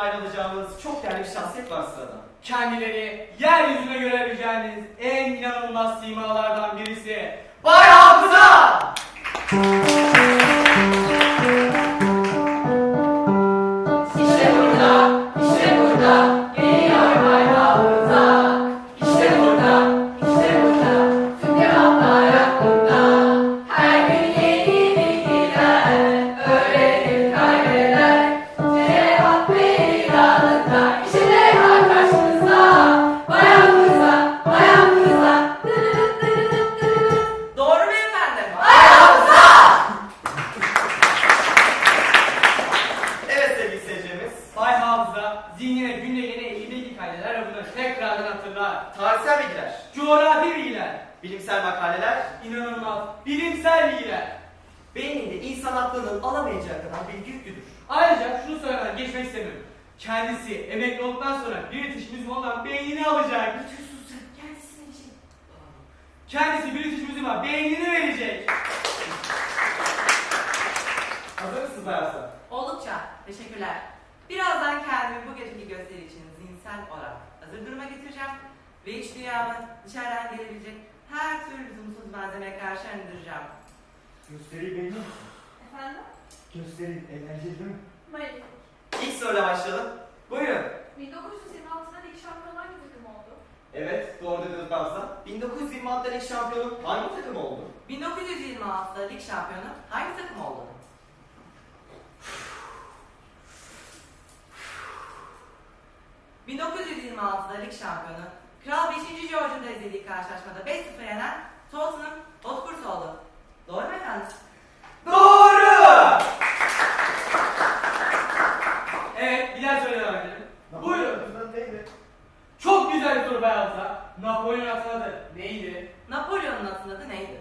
ayrılacağımız çok değerli bir şahsiyet var sırada. Kendileri yeryüzünde görebileceğiniz en inanılmaz simalardan birisi Bay Hafıza! İşte burada, işte burada, geliyor Bay Hafıza. İşte burada, işte burada, tüm cevaplar aklında. Her gün yeni bilgiler, öğrenip kaybeder. Cevap verir anında, işte Leyla karşınızda. Bay Hafıza, Bay Hafıza. Dırırıt dırırıt dırırıt. Doğru mu efendim? Bay Hafıza! Evet sevgili seyircimiz. Bay Hafıza, zihnine günde yeni 50 dakikayla avını tekrardan hatırlar. Tarihsel bilgiler, Coğrafi bilgiler, bilimsel makaleler, inanılmaz bilimsel bilgiler. beyninde insan aklının alamayacağı kadar bilgi yüklüdür. Ayrıca şunu söylemeden geçmek istemiyorum. Kendisi emekli olduktan sonra British Museum olan beynini alacak. Kendisi British Museum'a beynini verecek. Hazır mısınız Bay Aslan? Oldukça. Teşekkürler. Birazdan kendimi bu geceki gösteri için zihinsel olarak hazır duruma getireceğim ve iç dünyamı dışarıdan gelebilecek her türlü lüzumsuz malzemeye karşı arındıracağım. Gösteriyi beğeniyor musun? Efendim? Gösteri eğlenceli değil mi? Magnifique. İlk soruyla başlayalım. Buyurun. 1926'da lig şampiyonu hangi takım oldu? Evet, doğru dediniz Bay Aslan. 1926'da lig şampiyonu hangi takım oldu? 1926'da lig şampiyonu hangi takım oldu? ...1926'da lig şampiyonu, Kral 5. George'un da izlediği karşılaşmada 5-0 yenen Tottenham Hotspur oldu. Doğru mu efendim? Doğru! Evet, bir daha söyle devam edelim. Buyurun. Napolyon'un neydi? Çok güzel bir soru Bay Hafıza. Napolyon adı neydi? Napolyon'un asıl adı neydi?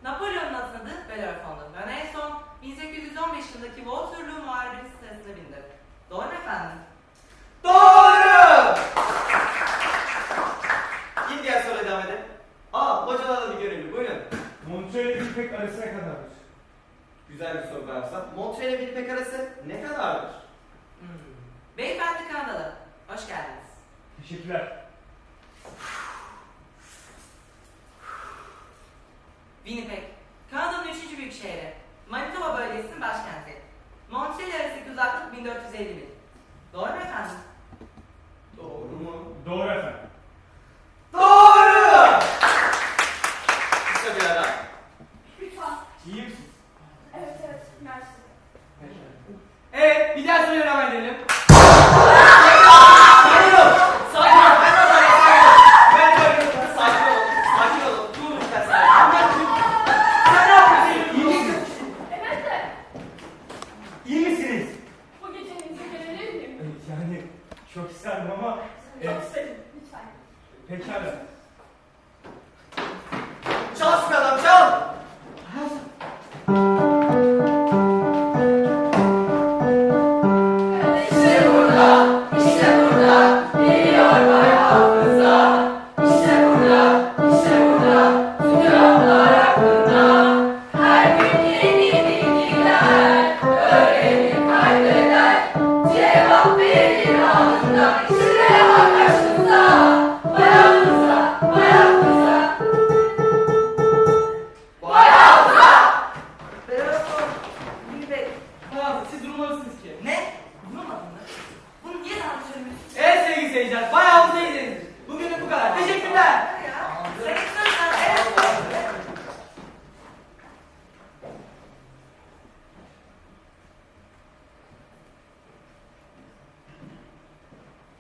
Napolyon'un asıl adı Bellerophon'du. Ve en son 1815 yılındaki Waterloo Muharebesi sırasında bindi. Doğru mu efendim? Doğru! Bir diğer soruya devam edelim. Hocalarla bir görelim. Buyurun. Montreux ile Winnipeg arasına kadardır. Güzel bir soru Bay Aslan. Montreal ile Winnipeg arası ne kadardır? Beyefendi Kanadalı, hoş geldiniz. Teşekkürler. Winnipeg, Kanada'nın 3. büyük şehri. Manitoba bölgesinin başkenti. Montreal arasındaki uzaklık 1450 mil. Doğru mu efendim? Doğru mu? Doğru efendim. Doğru! Kısa bir ara. Lütfen. İyi misiniz? Evet evet. Mersi. Evet, bir daha söyle devam edelim. Sakin ol! Sakin ol! Ben böyle sakin ol. Sakin ol. Dur lütfen sakin ol. Sen ne yapıyorsun? İyi misiniz? Evet de. İyi misiniz? Bu gece izin verebilir miyim? Yani çok isterdim ama Çok isterim. Lütfen. pekala. Çal şu adam çal! İşte burada, işte burada, geliyor Bay Hafıza. İşte burada, işte burada, tüm cevaplar aklında. Her gün yeni bilgiler, öğrenip kaybeder. Cevap verir anında, işte Leyla karşınızda. Bay Hafıza, Bay Hafıza. Bay Hafıza! Bellerophon, Winnipeg. Bay Hafıza, siz durmalısınız ki. Ne? Bulunmadın mı? Bunu niye daha söylemiyorsun? Evet sevgili seyirciler, Bay Hafıza'yı izlediniz. Bugünlük bu kadar. Teşekkürler. Sen istiyorsan evet.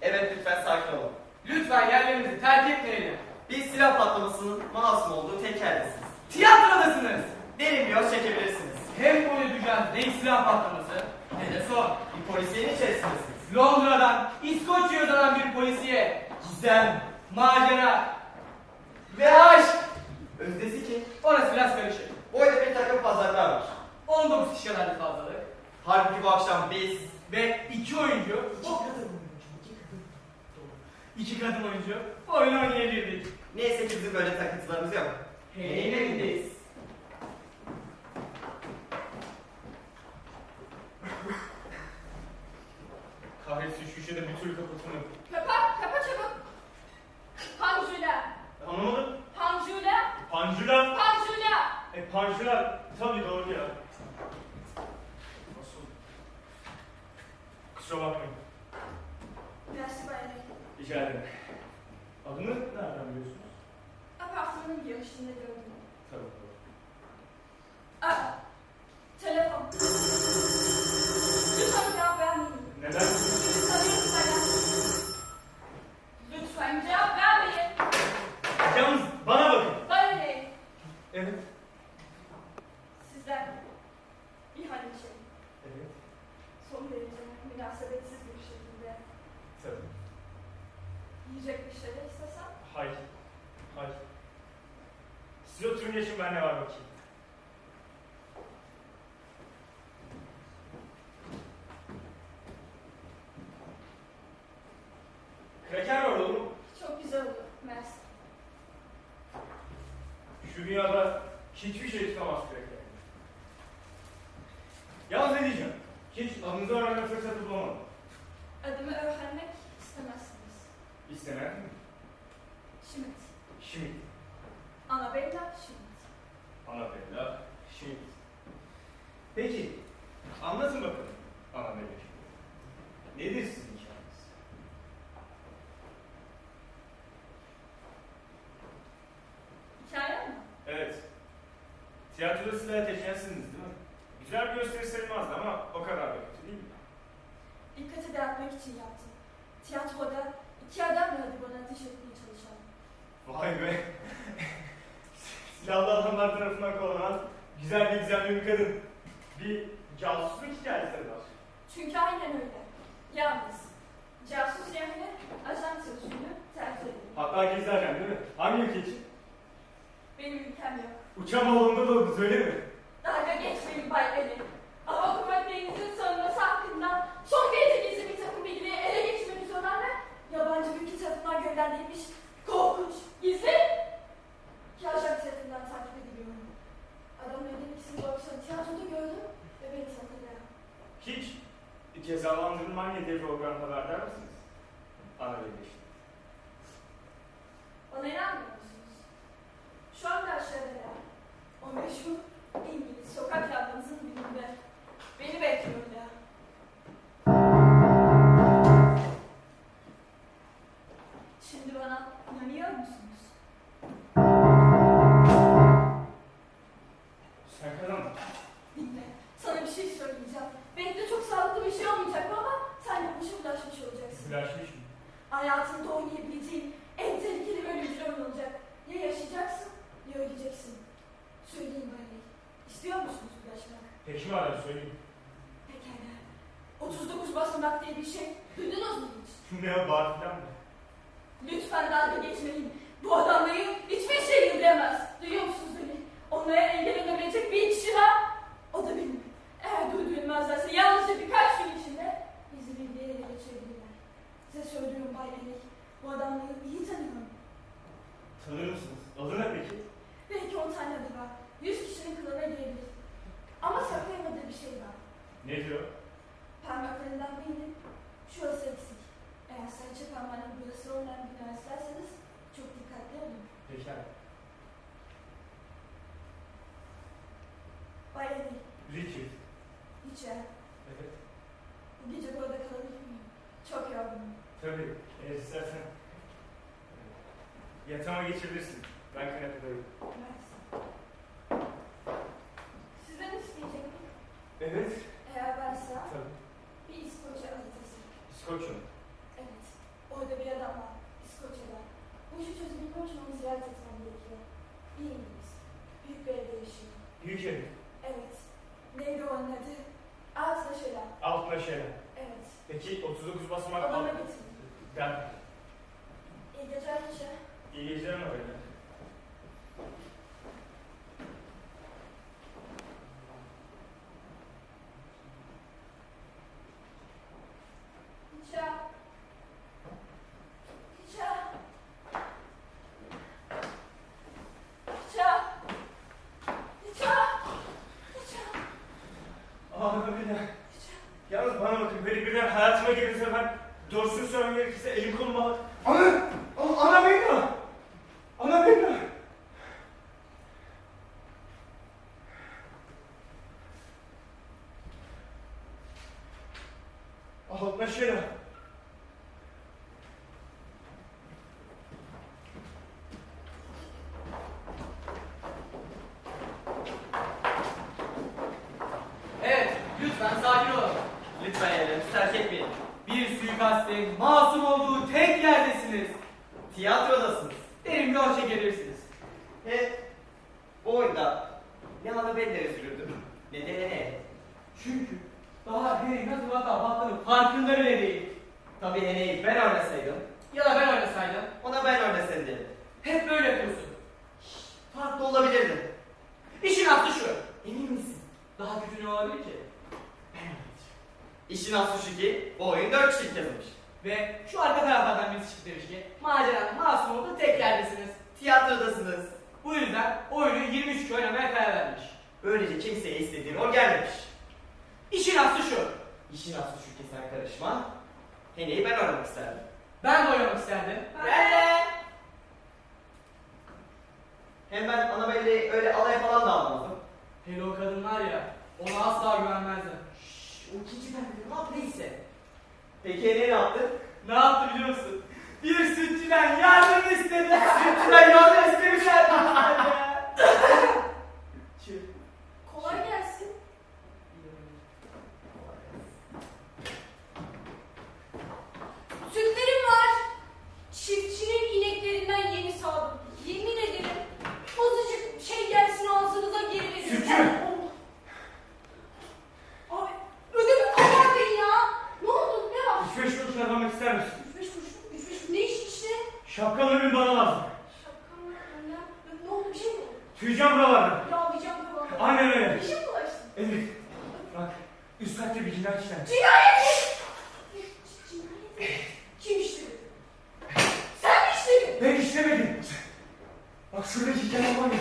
Evet lütfen sakin olun. Lütfen yerlerinizi terk etmeyelim. Bir silah patlamasının masum olduğu tek yerdesiniz. Tiyatrodasınız. Derin bir yol çekebilirsiniz. Hem boyu düşen ne silah patlaması ne de son. Bir polisiyenin içerisindesiniz. Londra'dan İskoçya'ya uzanan bir polisiye gizem, macera Ve aşk! Özdesi ki orası biraz karışık. orada bir takım pazarlar var. 19 kişi kadar bir fazlalık Halbuki bu akşam biz ve 2 oyuncu, 2 kadın oyuncu oyun oynayabilirdik. neyse ki bizim böyle takıntılarımız yok. Hey evindeyiz. köşede bir türlü kapatılmıyor. Kapa çabuk. Panjula. Anlamadım. Panjula. Pancula. Panjula. Pancula. Tabii doğru ya. Nasıl? Kusura bakmayın. Merci Bayram. Rica ederim. Adını nereden biliyorsunuz? Apartmanın girişinde gördüm. Tabii doğru. Aa, telefon. Lütfen cevap vermeyin. Neden? Sizi tanıyorum Bayram. Lütfen cevap vermeyin. Yalnız bana bakın. Bana ne? Evet. Sizden bir hani şey. Evet. Son derece münasebetsiz bir şekilde Tabii. yiyecek bir şeyler istesem. Hayır. Hayır. Siz oturun geçin ben ne var bakayım. Kraker var oğlum. Çok güzel olur. Merci. Şu dünyada hiçbir şey tutamaz kraker. Yalnız ne diyeceğim? Hiç adınızı öğrenme fırsatı bulamadım. Adımı öğrenmek istemezsiniz. İstemez mi? Schmidt. Schmidt. Annabella Schmidt. Annabella Schmidt. Peki, anlatın bakalım Annabella Schmidt. Nedir sizin hikayeniz? Hikaye mi? Evet. Tiyatroda silah ateşlensiniz değil mi? Güzel bir gösteri sayılmazdı ama o kadar da kötü değil mi? Dikkati dağıtmak için yaptım. Tiyatroda iki adam vardı bana ateş etmeye çalışan. Vay be! Silahlı adamlar tarafından kovalanan güzel bir gizemli bir kadın. Bir casusluk hikayesi var. Çünkü aynen öyle. Yalnız casus yerine ajan sözcüğünü tercih ederim. Hatta gezerken değil mi? Hangi ülke için? Benim ülkem yok. Uçan balonda doğdunuz öyle mi? Dalga geçmeyin Bay Beni. Ama okumak denizin savunması hakkında son derece gizli bir takım bilgileri ele geçirmek olan ve yabancı bir ülke tarafından gönderilmiş korkunç, gizli Kaşak tarafından takip ediliyorum. Adamların ikisini bu akşam tiyatroda gördüm ve beni tanıdılar. Hiç cezalandırılma nedir programda haberdar mısınız? Annabella işte. Bana inanmıyor musunuz? Şu anda aşağıda o meşhur İngiliz sokak lambanızın birinde beni bekliyorlar. Şimdi bana inanıyor musunuz? Sen kazandın. Dinle, sana bir şey söyleyeceğim. Belki de çok sağlıklı bir şey olmayacak ama sen de bu işe bulaşmış olacaksın. Flaşmış mı? Hayatında oynayabileceğin en tehlikeli bir ölümcül oyun olacak. Ya yaşayacaksın ya öleceksin. Söyleyeyim bari. İstiyor musunuz ulaşmak? Peki madem söyleyeyim. Pekala. 39 basamak diye bir şey duydunuz mu hiç? Ne o bar filan mı? Lütfen dalga geçmeyin. Bu adamları hiçbir şey yıldayamaz. Duyuyor musunuz beni? Onlara engel olabilecek bir kişi var. O da benim. Eğer durdurulmazlarsa yalnızca birkaç gün içinde bizi bir yere geçirebilirler. Size söylüyorum Bay Enik. Bu adamları iyi tanıyorum. Tanır mısınız? Adı ne peki? Belki 10 tane adı var. 100 kişinin kılığına girebilir. Ama saklayamadığı bir şey var. Nedir o? Parmaklarından birinin şurası eksik. Eğer serçe parmağının burası olmayan bir rastlarsanız çok dikkatli olun. Pekala. Bay Enik, Richard. Richard, Evet. bu gece burada kalabilir miyim? Çok yorgunum. Tabii. Eğer istersen yatağıma geçebilirsin. Ben kanepedeyim. Mersi. Sizden isteyecektim. Evet. Eğer varsa Tabii. bir İskoçya haritası. İskoçya. Evet. Orada bir adam var. İskoçya'da. Bu işi çözebilmek için onu ziyaret etmem gerekiyor. Bir İngiliz. Büyük bir evde yaşıyor. Büyük ev. Evet. Neydi o onun adı? Altlaşela. Altına şeyler. Evet. Peki 39 basamak Odama alt. getirin. Ben. İyi geceler Richard. İyi geceler mi öyle? Richard. Richard. Richard. Richard. Richard. Annabella. Yalnız bana bakın böyle birden hayatıma gelirse ben Doğrusunu söylemem gerekirse elim kolum bağlı. Ana Benna! Ana Benna! Allah şera. Evet, lütfen sakin olun. Lütfen yerlerinizi terk etmeyin. Bir suikastin masum olduğu tek yerdesiniz. Tiyatrodasınız. Derin yol çekebilirsiniz. Bu oyunda ne Annabelle'e üzülürdüm ne de Ene'ye. Çünkü daha Harry nasıl hata baktığının farkında bile değil. Tabii Ene'yi ben oynasaydım, Ya da ben oynasaydım. ona ben oynasaydım. Hep böyle yapıyorsun. Farklı olabilirdi. İşin aslı şu. Emin misin? Daha kötü ne olabilir ki? İşin aslı şu ki bu oyun 4 kişilik yazılmış. Ve şu arka taraflardan birisi çıktı demiş ki maceranın masum olduğu tek yerdesiniz. Tiyatrodasınız. Bu yüzden oyunu 23 kişi oynamaya karar vermiş. Böylece kimseye istediği rol gelmemiş. İşin aslı şu. İşin aslı şu ki sen karışma. Ene'yi ben oynamak isterdim. Ben de oynamak isterdim. Ben de. Hem ben Annabelle'yi öyle alay falan da almazdım. Hele o kadın var ya, ona asla güvenmezdim. O ikinci ben ne yaptı neyse. Peki Ene'ye ne yaptı? Ne yaptı biliyor musun? Bir sütçüden yardım istedi. Sütçüden yardım istemişler. Kolay gelsin. Sütlerim var. Çiftçinin ineklerinden yeni sağdım. Yemin ederim azıcık şey gelsin ağzınıza geri verin. Sütçü! Abi ödümü kopardın ya. Ne oldu? Ne var? 3-5 kuruş kazanmak ister misin? 3-5 kuruş. 3-5 kuruş. Ne iş işte? Şapkalı ürün bana lazım. Şapkam var annem. Ne oldu? Bir şey mi oldu? Tüyeceğim buralarda. Yağlayacağım tamam. Aynen öyle. Bir şey mi bulaştı? Evet. Bak, üst katta bir cinayet işlenmiş. Cinayet mi? Cinayet mi? Kim işledi? Sen mi işledin? Ben işlemedim. Bak şuradaki iki adam var ya,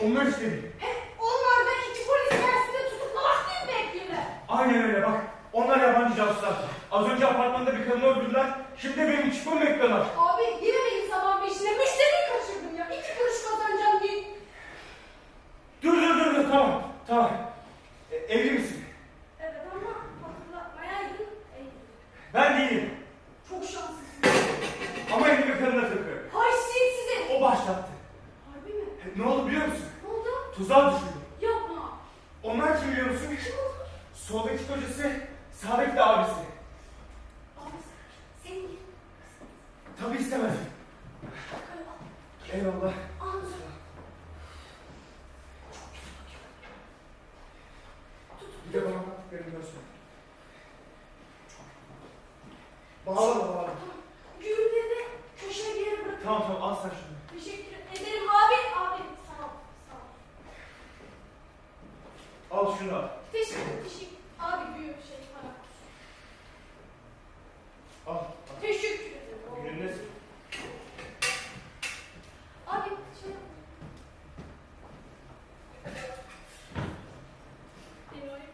onlar işledi. Onlar da iki polis tersinde tutuklamak değil mi bekliyorlar? Aynen öyle bak. Onlar yabancı casuslar. Az önce apartmanda bir kadını öldürdüler. Şimdi benim çıkmamı bekliyorlar. Abi yine benim sabah beşine müşteriyi kaçırdım ya. 2 kuruş kazanacağım diye. Dur, tamam, tamam. Evli misin? Evet ama hatırlatmayaydın. Ben değilim. Çok şanslısın. Ama evli bir kadına takıyorum. Haysiyetsiz. O başlattı. Harbi mi? Ne oldu biliyor musun? Ne oldu? Tuzağa düşürdü. Yapma. Onlar kim biliyor musun? Kim oldu? Soldaki kocası, sağdaki de abisi. Abi senin Tabii istemedim. Eyvallah. anladım. Bir de bana baktıklarını görsün. Bağla. Gülleri köşeye bir yere bırak. Tamam, al sen şunu. Teşekkür ederim abi. Abi sağ ol. Sağ ol. Al şunu al. Teşekkür. Abi büyük şey para. Al. Teşekkür ederim. Gününde Abi şey yap. Beni oraya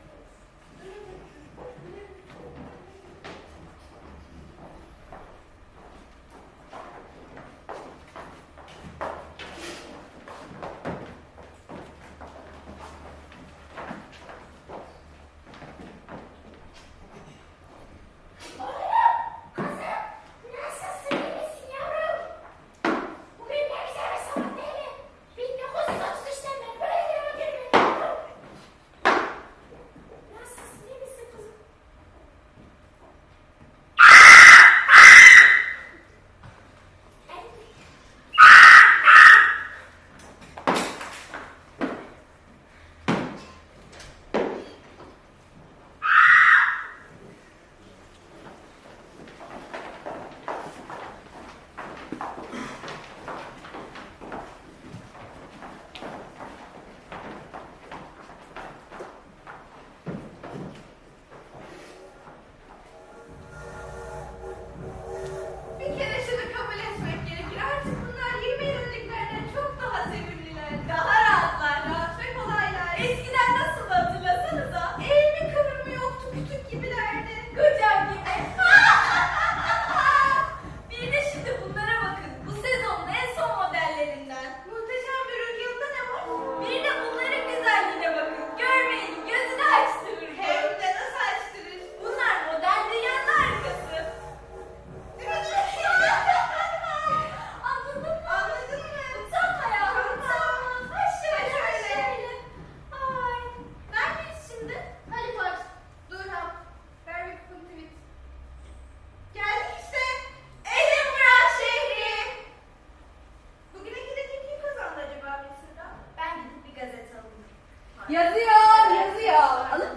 Yazıyor, yazıyor. Alın.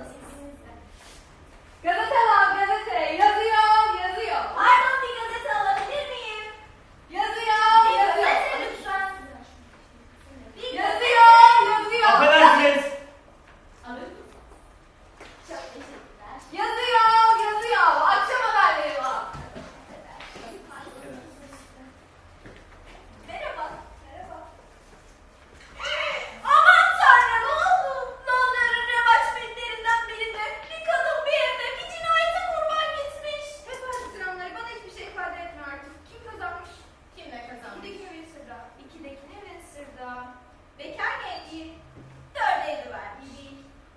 Gazete var, gazete. Yazıyor, yazıyor. Pardon, bir gazete alabilir miyim? Yazıyor, yazıyor. Lütfen. Yazıyor, yazıyor. Affedersiniz. Alın. Çok teşekkürler. Yazıyor, yazıyor. Akşam haberleri var. Merhaba. Merhaba. Aman tanrım, ne oldu? Londra'nın revaç metlerinden birinde bir kadın bir evde bir cinayete kurban gitmiş. Efendim sıramları bana hiçbir şey ifade etmiyor artık. Kim kazanmış? Kim ne kazanmış? İkideki Winsur'da. İkidekine Winsur'da. Bekar genci. 4 evli var. İyi.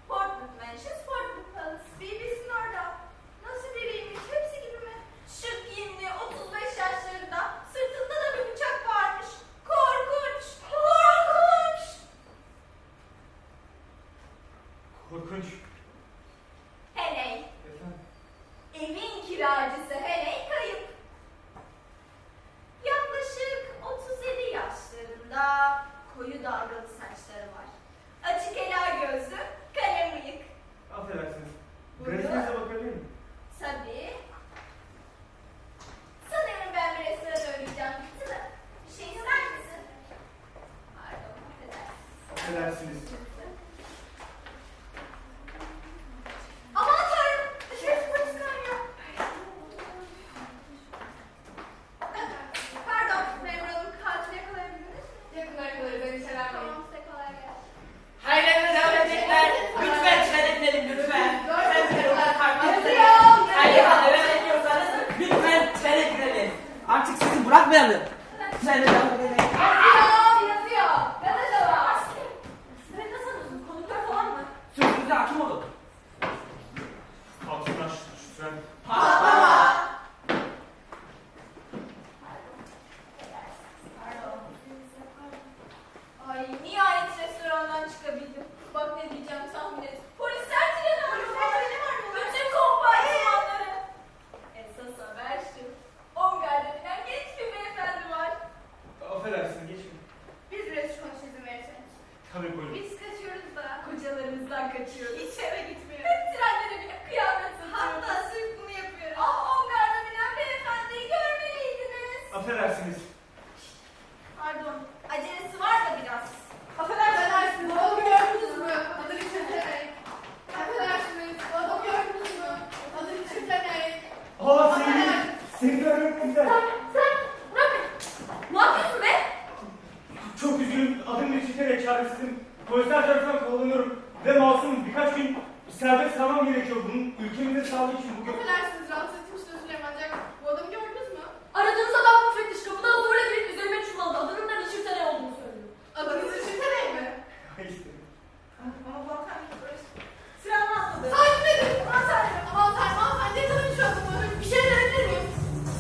Portland Mansions, Portland Palace. BBC'nin orada. Nasıl biriymiş? Hepsi gibi mi? Şık giyimli, 35 yaşlarında. Sırtında da bir bıçak varmış. Korkunç. Korkunç. Korkunç. Heney. Efendim? Evin kiracısı Heney kayıp. Yaklaşık 37 yaşlarında. Koyu dalgalı saçları var. Açık ela gözlü, kalem bıyık. Affedersiniz. Buyurun. Gazetenize bakabilir miyim? Tabii. Sanırım ben bir restorana uğrayacağım. Bitti mi? Bir şey ister misin? Pardon, affedersin. Affedersiniz. Aman tanrım! Dışarısı polis kaynıyor. Pardon, memur hanım. Katili yakalayabildiniz mi? Yakın yakalarız, endişelenmeyin. Tamam, size kolay gelsin. Hayırlı devam edecekler. Lütfen içeri gidelim lütfen. Lütfen içeri Yazıyor, Hayır, yazıyor. devam ediyorsanız lütfen içeri girelim. Artık sizi bırakmayalım. İçeri devam edelim. Yazıyor, yazıyor. Gazete var. Sen nasıl sanıyorsun? Konuklar falan mı? Sözünüze hakim olun. Altından lütfen. Ay nihayet restorandan çıkabildim. Bak ne diyeceğim tahmin et. Polisler treni arıyor. Bütün kompartımanları. Esas haber şu. 10 gardenilen genç bir beyefendi var. Affedersiniz, geçin. Biz biraz konuş izin verirseniz. Tabii buyurun. Biz kaçıyoruz da. Kocalarımızdan kaçıyoruz. Hiç eve gitmiyoruz. Hep trenlere binip kıyamet satıyoruz. Hatta sırf bunu yapıyoruz. Ah 10 garda binen beyefendiyi görmeliydiniz. Affedersiniz. Pardon. Acelesi var da biraz. Affedersiniz, o adamı gördünüz mü? Adı Richard Heney. Affedersiniz, o adamı gördünüz mü? Adı Richard Heney. Aa sevgilim. Seni görmek güzel. Sen bırak. Ne yapıyorsun be? Çok üzgünüm. Adım Reçete çaresizim. Polisler tarafından kovalanıyorum. Ve masumum. Birkaç gün serbest kalmam gerekiyor. Bunun ülkemizde sağlığı için bugün... Affedersiniz, rahatsız etmiş de özür dilerim ancak bu adamı gördünüz mü? Aradığınız adam müfettiş kapıdan zorla girip üzerime çuvalladı. Adının da Richard Heney olduğunu söylüyor. Adınız Richard Heney mi? Hayır. Ama bu hanımefendi Silahını atladı. Takip edin. Aman tanrım, aman tanrım, hanımefendi yakalayın şu adamı. Bir şey verebilir miyim?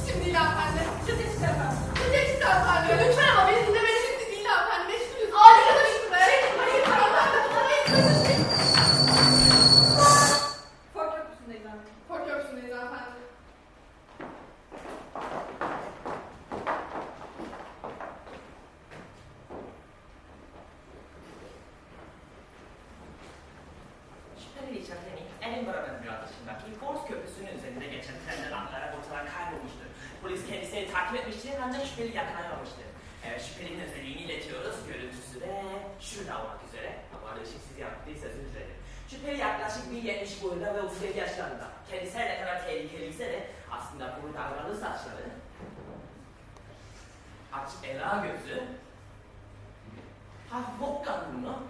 Şimdi değil hanımefendi. Çok teşekkür ederim. Çok teşekkür hanımefendi. Lütfen ama beni dinlemeni şimdi değil hanımefendi. Meşgulüz. Hayır, Arkadaşım be. Hayır, hanımefendi, bulamayız. Fort Köprüsü'ndeyiz abi. Fort Köprüsü'ndeyiz hanımefendi. Şüpheli Richard Heney, Edinburgh Mezratası'ndaki Fort Köprüsü'nün üzerinde geçen trenle Ankara ortadan kaybolmuştur. Polis kendisini takip etmiştir ancak şüpheli yakalayamamıştır. Evet, şüphelinin özelliğini iletiyoruz. Görüntüsü de şurada olmak üzere. Ama ışıksız yaptıysa özür dilerim. Şüpheli yaklaşık 1.70 boyunda ve 37 yaşlarında. Kendisi her ne kadar tehlikeliyse de aslında kuru davranır saçları. Açık ela gözü. Hafif okka burnu.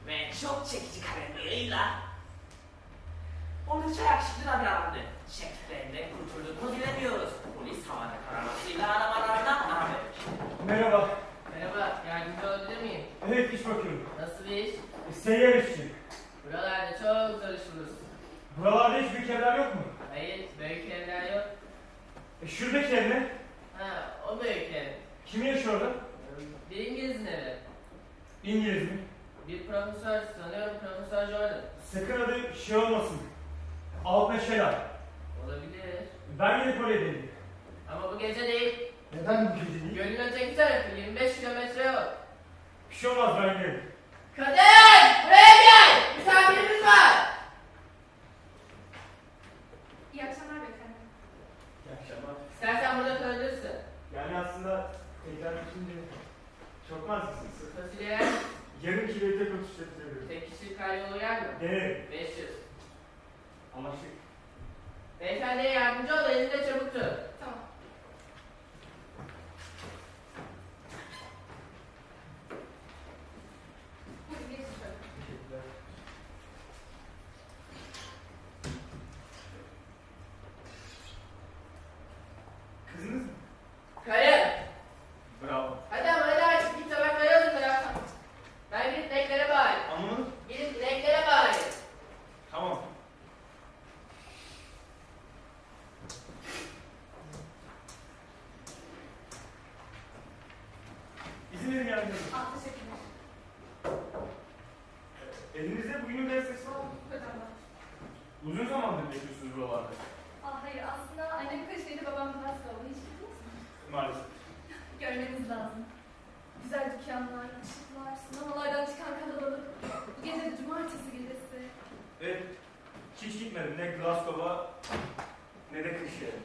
Ve çok çekici kalemleriyle oldukça yakışıklı da bir adamdı. Şekillerinden kurtulduğunu bilemiyoruz. Polis havada karamasıyla aramalarına ara vermiş. Merhaba. Merhaba, yardımcı olabilir miyim? Evet, iş bakıyorum. Nasıl bir iş? Seyyar işçi. Buralarda çok zor iş bulursun. Buralarda hiçbir evler yok mu? Hayır, büyük evler yok. Şuradaki ev ne? Ha, o büyük ev. Kim yaşıyor orada? Bir İngiliz'in evi. İngiliz mi? Bir profesör, sanıyorum Profesör Jordan. Sakın adı şey olmasın. Altına Şelal. Olabilir. Ben gidip oraya değilim. Ama bu gece değil. Neden bu gece değil? Gölün öteki tarafı 25 kilometre yol. Bir şey olmaz, ben giderim. Kader! Buraya gel! Misafirimiz var! İyi akşamlar beyefendi. İyi akşamlar. İstersen burada kalabilirsin. Yani aslında tekrar düşünce çok mantıksınız. Fasulye yer misin? Yarım kiloyu tek oturtabilirim. Tek kişilik kalyolu yer mi? Denerim. 500. Ama şık. Beyefendiye yardımcı ol, elinde çabuk tut. Tamam. Buyurun geçin şöyle. Teşekkürler. Kızınız mı? Karım! Bravo. Hadi ama hadi artık git tabakları hazırla. Ben gidip direklere bağırayım. Anlamadım. Gidip direklere bağırayım. Tamam. İzin verin yardımcı olun. Ah teşekkürler. Elinizde bugünün bir sesi var mı? Hocam bak. Uzun zamandır bekliyorsunuz buralarda. Ah hayır aslında annem kaçtıydı babam biraz kaldı. Hiç bildiniz mi? Maalesef. Görmeniz lazım. Güzel dükkanlar, ışıklar, sinemalardan çıkan kalabalık. Bu gece de cumartesi gecesi. Evet. Hiç gitmedim ne Glasgow'a ne de Kırşehir'e.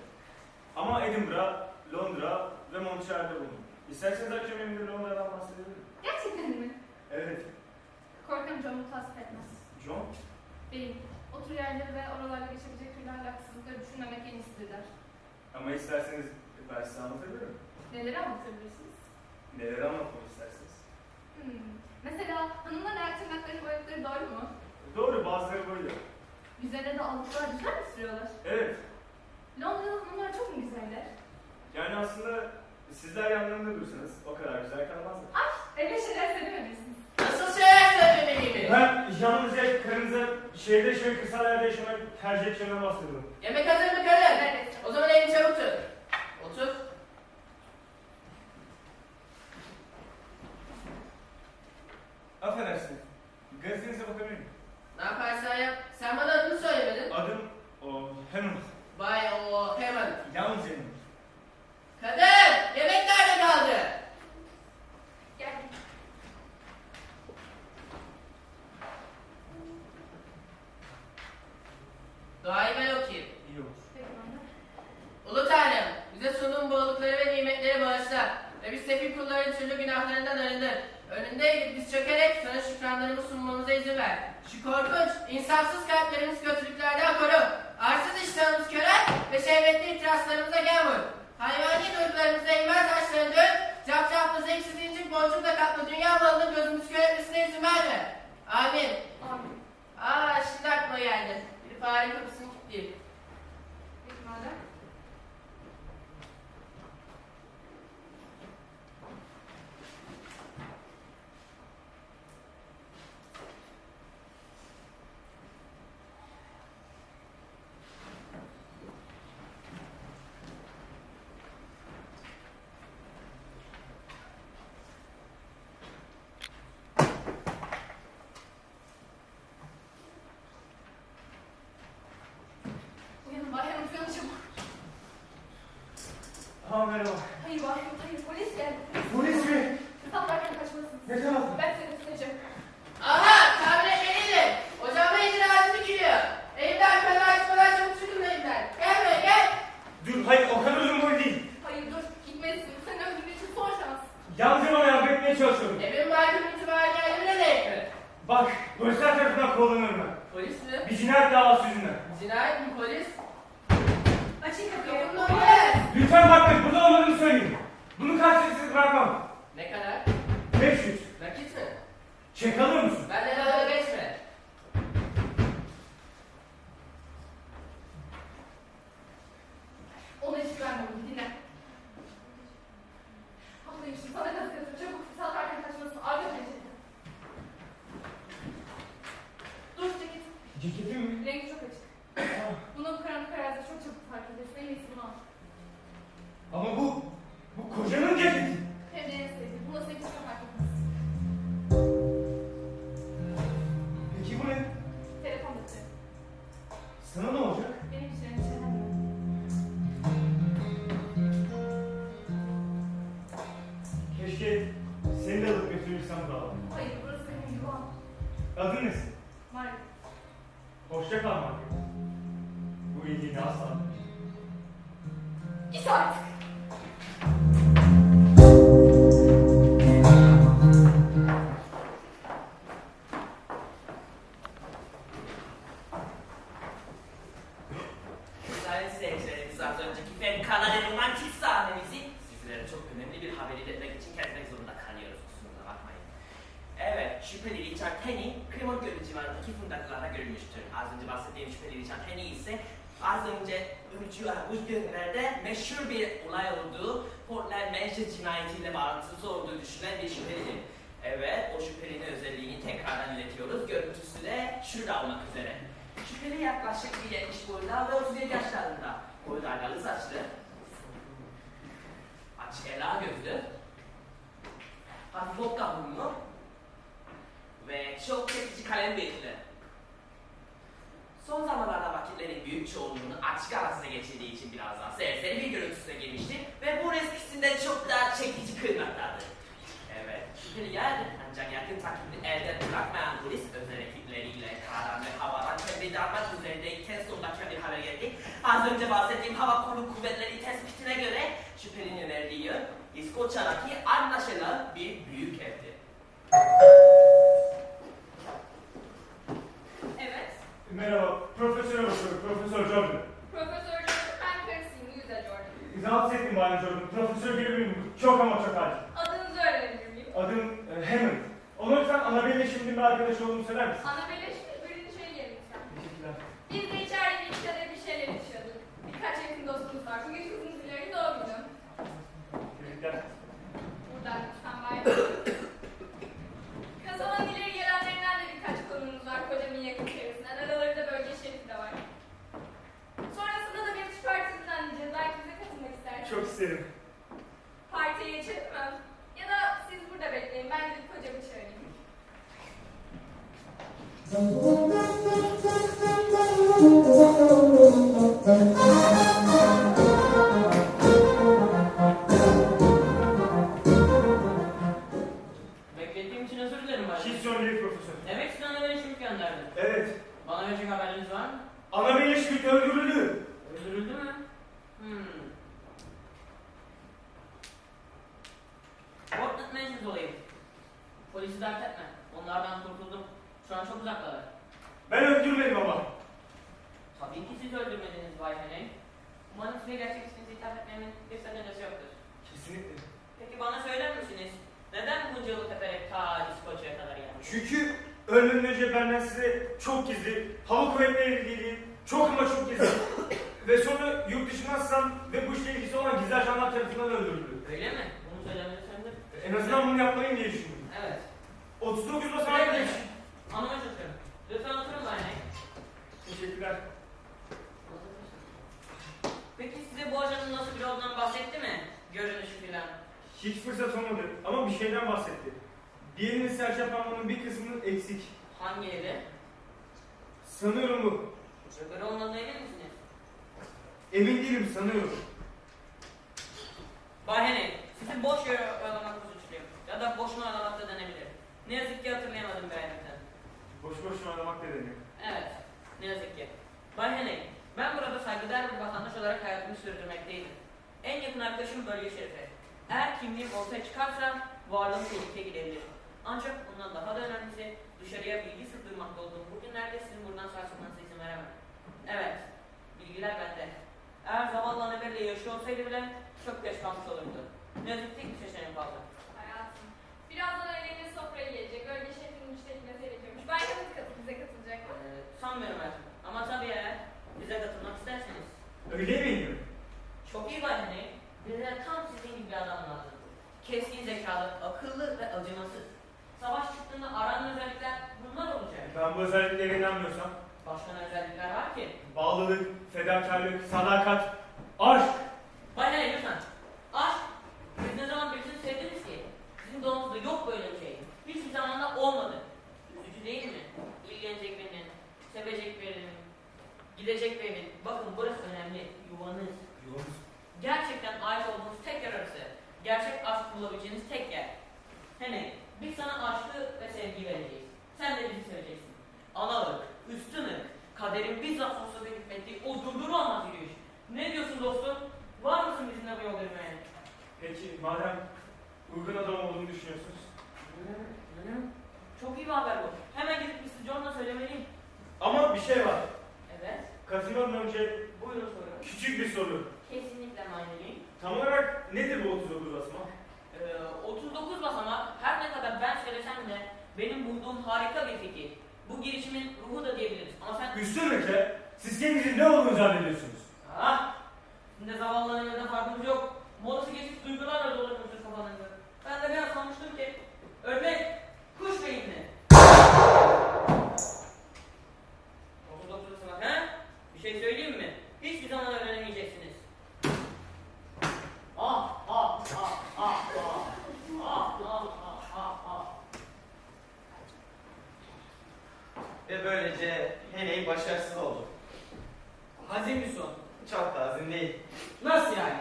Ama Edinburgh, Londra ve Montreal'de bulundum. İsterseniz akşam yemeğinde Londra'dan bahsedebilirim. Gerçekten mi? Evet. Korkarım John bu tasvip etmez. John? Benim. Otur yerleri ve oralarda geçebilecek türlü ahlaksızlıkları düşünmemek en iyisidir der. Ama isterseniz ben size anlatabilirim. Neleri anlatabilirsiniz? Neleri anlatmamı isterseniz. Mesela hanımların ayak tırnaklarını boyadıkları doğru mu? Doğru, bazıları böyle. Üzerine de aldıklar güzel mi sürüyorlar? Evet. Londra'da hanımlar çok mu güzeller? Yani aslında sizler yanlarında dursanız o kadar güzel kalmazlar. Öyle şeyler söylememelisiniz. Nasıl şeyler söylemeliyim? Ben yalnızca karınıza şehirde şöyle kırsal yerde yaşamayı tercih edeceğimden bahsediyorum. Yemek hazır mı karım? Evet. O zaman elini çabuk tut. Otur. Affedersiniz. Gazetenize bakabilir miyim? Ne yaparsan yap. Sen bana adını söylemedin. Adım o Hammond. Vay o hemen. Yalnız Hammond. Kader! Yemek nerede kaldı? Gel. Duayı ben okuyayım. İyi olur. Peki anne. Ulu Tanrım, bize sunduğun bollukları ve nimetleri bağışla ve biz sefil kulların türlü günahlarından arındır. Önünde eğilip diz çökerek sana şükranlarımı sunmamıza izin ver. Şu korkunç, insafsız kalplerimiz kötülüklerden koru. Arsız iştahımız körel ve şehvetli itirazlarımıza gel vur. Hayvani duygularımıza iman taşlarını dön, cafcaflı zevksiz incik boncukla kaplı dünya malının gözümüz kör etmesine izin verme. Amin. Amin. Şimdi aklıma geldi. Bir fare kapısını kilitleyeyim. Peki madem. Uyanın Bay Hamilton uyanın çabuk. Ha merhaba. Hayır Bay Hamilton hayır polis geldi. Polis mi? Tam varken kaçmalısınız. Ne tarafta? Ben seni tutacağım. Aha! Tahmin etmeliydim. Ocağıma itirazı dikiliyor. Elimden kadar açmadan çabuk çıkın elimden. Gel buraya gel. Dur hayır o kadar uzun boy değil. Hayır dur gitmelisin. Senin öldürmek için son şans. Yalnızca bana yardım etmeye çalışıyorum. Evin balkonu itibariyle elimine değil mi? Bak polisler tarafından kovalanıyorum ben. Polis mi? Bir cinayet davası yüzünden. Cinayet mi polis? Açın kapıyı. Kapının oraya. Lütfen bakmayın burada olmadığını söyleyin. Bunu karşılıksız bırakmam. Ne kadar? 500. Nakit mi? Çek alır mısın? Benden dalga geçme. Ona hiç güvenmiyorum. Dinle. Hafta işim sana gaz katıyor. Çabuk saat erken kaçmasın. Arka pencereden. Dur ceket. Ceketim mi? Rengi çok açık. Bunu karanlık arazide çok çabuk fark edersin. En iyisi bunu al. Ama bu kocanın ceketi. Hem de en sevdiğim. Bunu senin için fark etmez. Peki bu ne? Telefon defteri. Sana ne olacak? Benim için endişelenme. Keşke seni de alıp götürürsem daha. Hayır burası benim yuvam. Maalesef. Hoşça kal Margaret. Bu iyiliğini asla. Git artık. Sayın seyircilerimiz, az önceki fevkalade romantik sahnemizi sizlere çok önemli bir haber iletmek için kesmek zorunda kalıyoruz. Kusuruna bakmayın. Evet, şüpheli Richard Henney, Cremont Gölü civarındaki fundaklarda görülmüştür. Az önce bahsettiğim şüpheli Richard Henney ise az önce bu günlerde meşhur bir olay olduğu Portland Mansion cinayetiyle bağlantısı olduğu düşünülen bir şüphelidir. Evet, o şüphelinin özelliğini tekrardan iletiyoruz. Görüntüsü de şurada olmak üzere. Şüpheli yaklaşık 1.70 boyunda ve 37 yaşlarında. Koyu dalgalı saçlı, açık ela gözlü, hafif okka burunlu ve çok çekici kalem bıyıklı. Son zamanlarda vakitlerin büyük çoğunluğunu açık arasında geçirdiği için biraz daha serseri bir görüntüsüne girmişti ve bu eskisinden çok daha çekici kılmaktadır. Evet, şüpheli yerdir ancak yakın takibini elde bırakmayan polis özel ekipleriyle karan ve havadan tebliğ üzerindeyken son dakika bir haber geldi. Az önce bahsettiğim hava kolu kuvvetleri tespitine göre şüphelinin önerdiği yön İskoçya'daki anlaşılan bir büyük evdi. Evet. Merhaba, Profesör bakıyorum, Profesör Jordan. Profesör Jordan, ben karısıyım. Yüze Jordan. Rahatsız ettim Bayan Jordan. Profesör gelebilir miyim? Çok ama çok acil. Adınızı öğrenebilir miyim? Adım Hammond. Ona lütfen Annabelle şimdi bir arkadaş olduğumu söyler misin? Annabelle birini şey lütfen. Teşekkürler. Biz de içeride bir kere bir şeyler içiyorduk. Birkaç yakın dostumuz var. Bugün kızımız Hilary'nin doğum günü. Teşekkürler. Buradan lütfen bay. Kasabanın ileri gelenlerinden de birkaç konumuz var. Kocamın yakın çevresinden. Aralarında bölge şerifi de var. Sonrasında da bir atış partisi düzenleyeceğiz. Belki bize katılmak istersiniz. Çok isterim. Partiye geçelim mi? Ya da siz burada bekleyin. Ben gidip kocamı çağırayım. Beklediğim için özür dilerim başkanım. Hiç sorun değil Profesör. Demek siz Annabelle Schmidt gönderdin. Evet. Bana verecek haberiniz var mı? Annabelle Schmidt öldürüldü. Öldürüldü mü? Portland Mansion olayım. Polisi dert etme. Onlardan kurtuldum. Şu an çok uzaktalar. Ben öldürmedim ama. Tabii ki siz öldürmediniz Bay Henney. Umarım size gerçek isminizi hitap etmemin bir sakıncası yoktur. Kesinlikle. Peki bana söyler misiniz? Neden bu yolu teperek ta İskoçya'ya kadar geldiniz? Çünkü ölmeden önce benden size çok gizli, hava kuvvetleri ilgili, çok ama çok gizli ve sonra yurt dışındansam ve bu işle ilgisi olan gizli ajanlar tarafından öldürüldü. Öyle mi? Bunu söylemenizi sevindim. En azından bunu yapmalıyım diye düşündüm. Evet. 39 basamak demiş. Anlamaya çalışıyorum. Lütfen oturun Bay Henney. Teşekkürler. Peki size bu ajanın nasıl biri olduğundan bahsetti mi? Görünüşü filan. Hiç fırsat olmadı ama bir şeyden bahsetti. Bir elinin serçe parmağının bir kısmının eksik. Hangi evi? Sanıyorum bu. Öbürü olmadığına emin misiniz? Emin değilim sanıyorum. Bay Henney, sizi boş yere oyalamakla suçluyum. Ya da boşuna oyalamak da denebilir. Ne yazık ki hatırlayamadım beğenmekten. Boş boşuna oynamak ne deniyor? Evet, ne yazık ki. Bay Henney, ben burada saygıdeğer bir vatandaş olarak hayatımı sürdürmekteydim. En yakın arkadaşım bölge şerifi. Eğer kimliğim ortaya çıkarsa varlığım tehlikeye girebilir. Ancak bundan daha da önemlisi dışarıya bilgi sızdırmakta olduğum bugünlerde sizin buradan sarsılmanıza izin veremem. Evet, bilgiler bende. Eğer zavallı Annabelle yaşıyor olsaydı bile çok geç kalmış olurdu. Ne yazık ki tek bir seçeneğim kaldı. Hayatım. Birazdan öğlene sofraya gelecek. Bölge şefinin müşterilmesi gerekiyormuş. Belki bize katılacak. Sanmıyorum efendim. Ama tabii eğer bize katılmak isterseniz. Öyle miydi? Çok iyi Bay Henney. Bize tam sizin gibi bir adam lazım. Keskin zekalı, akıllı ve acımasız. Savaş çıktığında aranan özellikler bunlar olacak. Ben bu özelliklere inanmıyorsam. Başka ne özellikler var ki? Bağlılık, fedakarlık, sadakat, aşk. Bay Henney lütfen. Aşk. Siz ne zaman birisini sevdiniz ki? Sizin doğumuzda yok böyle bir şey. Hiçbir zaman da olmadı. Üzücü değil mi? İlgilenecek birinin, sevecek birinin, gidecek birinin. Bakın burası önemli. Yuvanız. Gerçekten ait olduğunuz tek yer orası. Gerçek aşk bulabileceğiniz tek yer. Henney, biz sana aşkı ve sevgiyi vereceğiz. Sen de bizi seveceksin. Analı, biraderin bizzat sosyal hükmettiği o durduru olmaz yürüyüş. Ne diyorsun dostum? Var mısın bizimle bu yolda yürümeye? Peki madem uygun adam olduğunu düşünüyorsunuz. Öyle mi? Çok iyi bir haber bu. Hemen gidip Mr. John'la söylemeliyim. Ama bir şey var. Evet. Katılmadan önce Buyurun sorun. küçük bir soru. Kesinlikle maneliyim. Tam olarak nedir bu 39 basma? 39 basamak her ne kadar ben söylesem de benim bulduğum harika bir fikir. Bu girişimin ruhu da diyebiliriz. Ama sen... Üstünlükle siz kendinizin ne olduğunu zannediyorsunuz. Ah! Şimdi zavallıların yanında farkımız yok. Molası geçip duygularla dolanıyormuşuz kafalarında. Ben de biraz sanmıştım ki örnek kuş beyinli. 39 basamak he? Bir şey söyleyeyim mi? Hiçbir zaman öğrenemeyeceksiniz. Ah ah ah ah ah. Ah ah ah ah ah. Ve böylece Heney başarısız oldu. Hazin bir son. Çok da hazin değil. Nasıl yani?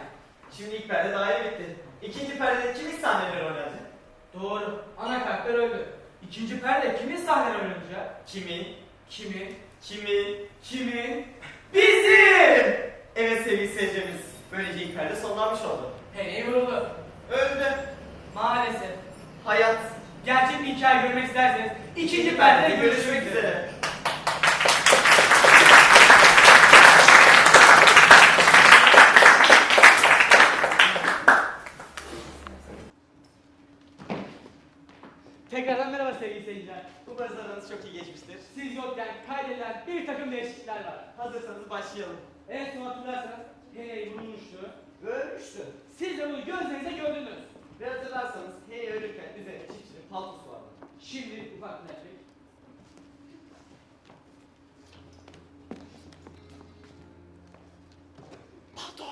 Şimdi ilk perde daire bitti. İkinci perdede kimin sahneleri oynayacak? Doğru. Ana karakter öldü. İkinci perde kimin sahneleri oynanacak? Kimin? Kimin? Kimin? Kimin? Bizim! Evet sevgili seyircimiz. Böylece ilk perde sonlanmış oldu. Heney vuruldu. Öldü. Maalesef. Hayat. Gerçek bir hikaye görmek isterseniz İkinci perdede görüşmek üzere. Tekrardan merhaba sevgili seyirciler. Umarız aranız çok iyi geçmiştir. Siz yokken kaydedilen bir takım değişiklikler var. Hazırsanız başlayalım. En son hatırlarsanız Henry vurulmuştu ve ölmüştü. Siz de bunu gözlerinizle gördünüz. Ve hatırlarsanız Henry ölürken üzerinde çiftçinin paltosu vardı. Şimdi ufak bir replik. Palto!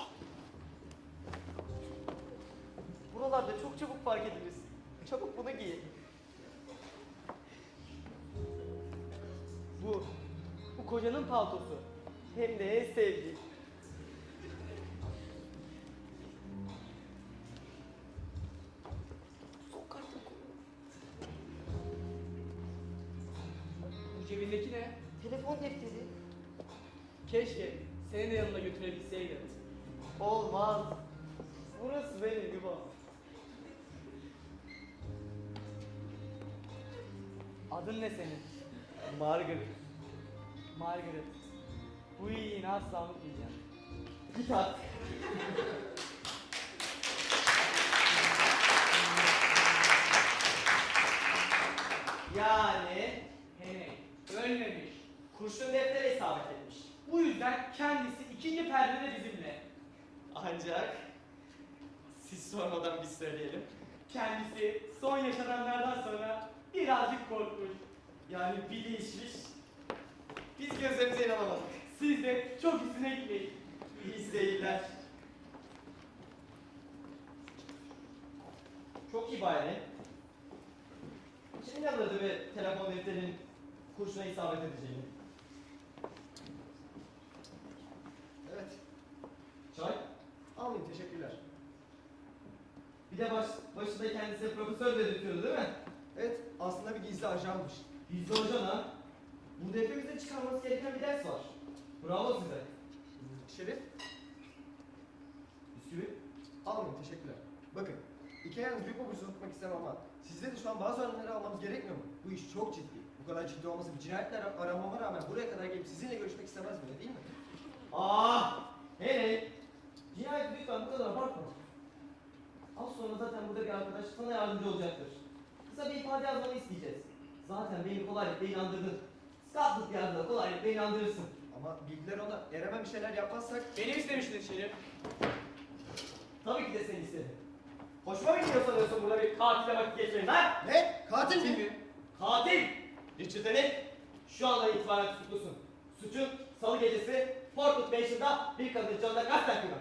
Buralarda çok çabuk fark ediliriz. Çabuk bunu giyin. Bu kocanın paltosu. Hem de en sevdiğim. Sok artık. Bu cebindeki ne? Telefon defteri. Keşke seni de yanına götürebilseydim. Olmaz. Burası benim yuvam. Adın ne senin? Margaret. Margaret. Bu iyiliğini asla unutmayacağım. Git at. Yani Heney ölmemiş. kurşun deftere isabet etmiş. Bu yüzden kendisi ikinci perdede bizimle. Ancak siz sormadan biz söyleyelim. Kendisi son yaşananlardan sonra birazcık korkmuş. Yani bir değişmiş. Biz gözlerimize inanamadık. Siz de çok üstüne gitmeyin. İyi seyirler. Çok iyi bayani. Kim inanırdı ve telefon defterinin kurşuna isabet edeceğini? Evet. Çay? Almayayım, teşekkürler. Bir de başında kendisine profesör dedirtiyordu değil mi? Evet, aslında bir gizli ajanmış. Gizli hocan ha. Burada hepimizin çıkarması gereken bir ders var. Bravo size. Şerif, Bisküvi? almayayım, teşekkürler. Bakın, iki ayağınız büyük babacı unutmak istemem ama sizde de şu an bazı önlemleri almamız gerekmiyor mu? Bu iş çok ciddi. Bu kadar ciddi olması bir cinayetle aramama rağmen buraya kadar gelip sizinle görüşmek istemez mi, değil mi? Hey! Cinayet lütfen bu kadar abartma. Az sonra zaten burada bir arkadaş sana yardımcı olacaktır. Kısa bir ifade yazmanı isteyeceğiz. Zaten beni kolaylıkla inandırdın. Scotland Yardım'da kolaylıkla inandırırsın. Ama bilgiler ona eğer hemen bir şeyler yapmazsak... Benim istemiştin Şerif. Tabii ki de seni istedim. Hoşuma mı gidiyor sanıyorsun burada bir katille vakit geçmeyin ha? Ne? Katil mi? Katil! Richard Henry, şu anda itibaren tutuklusun. Suçun salı gecesi Portwood Mansion'da bir kadın canına kasten kıymak.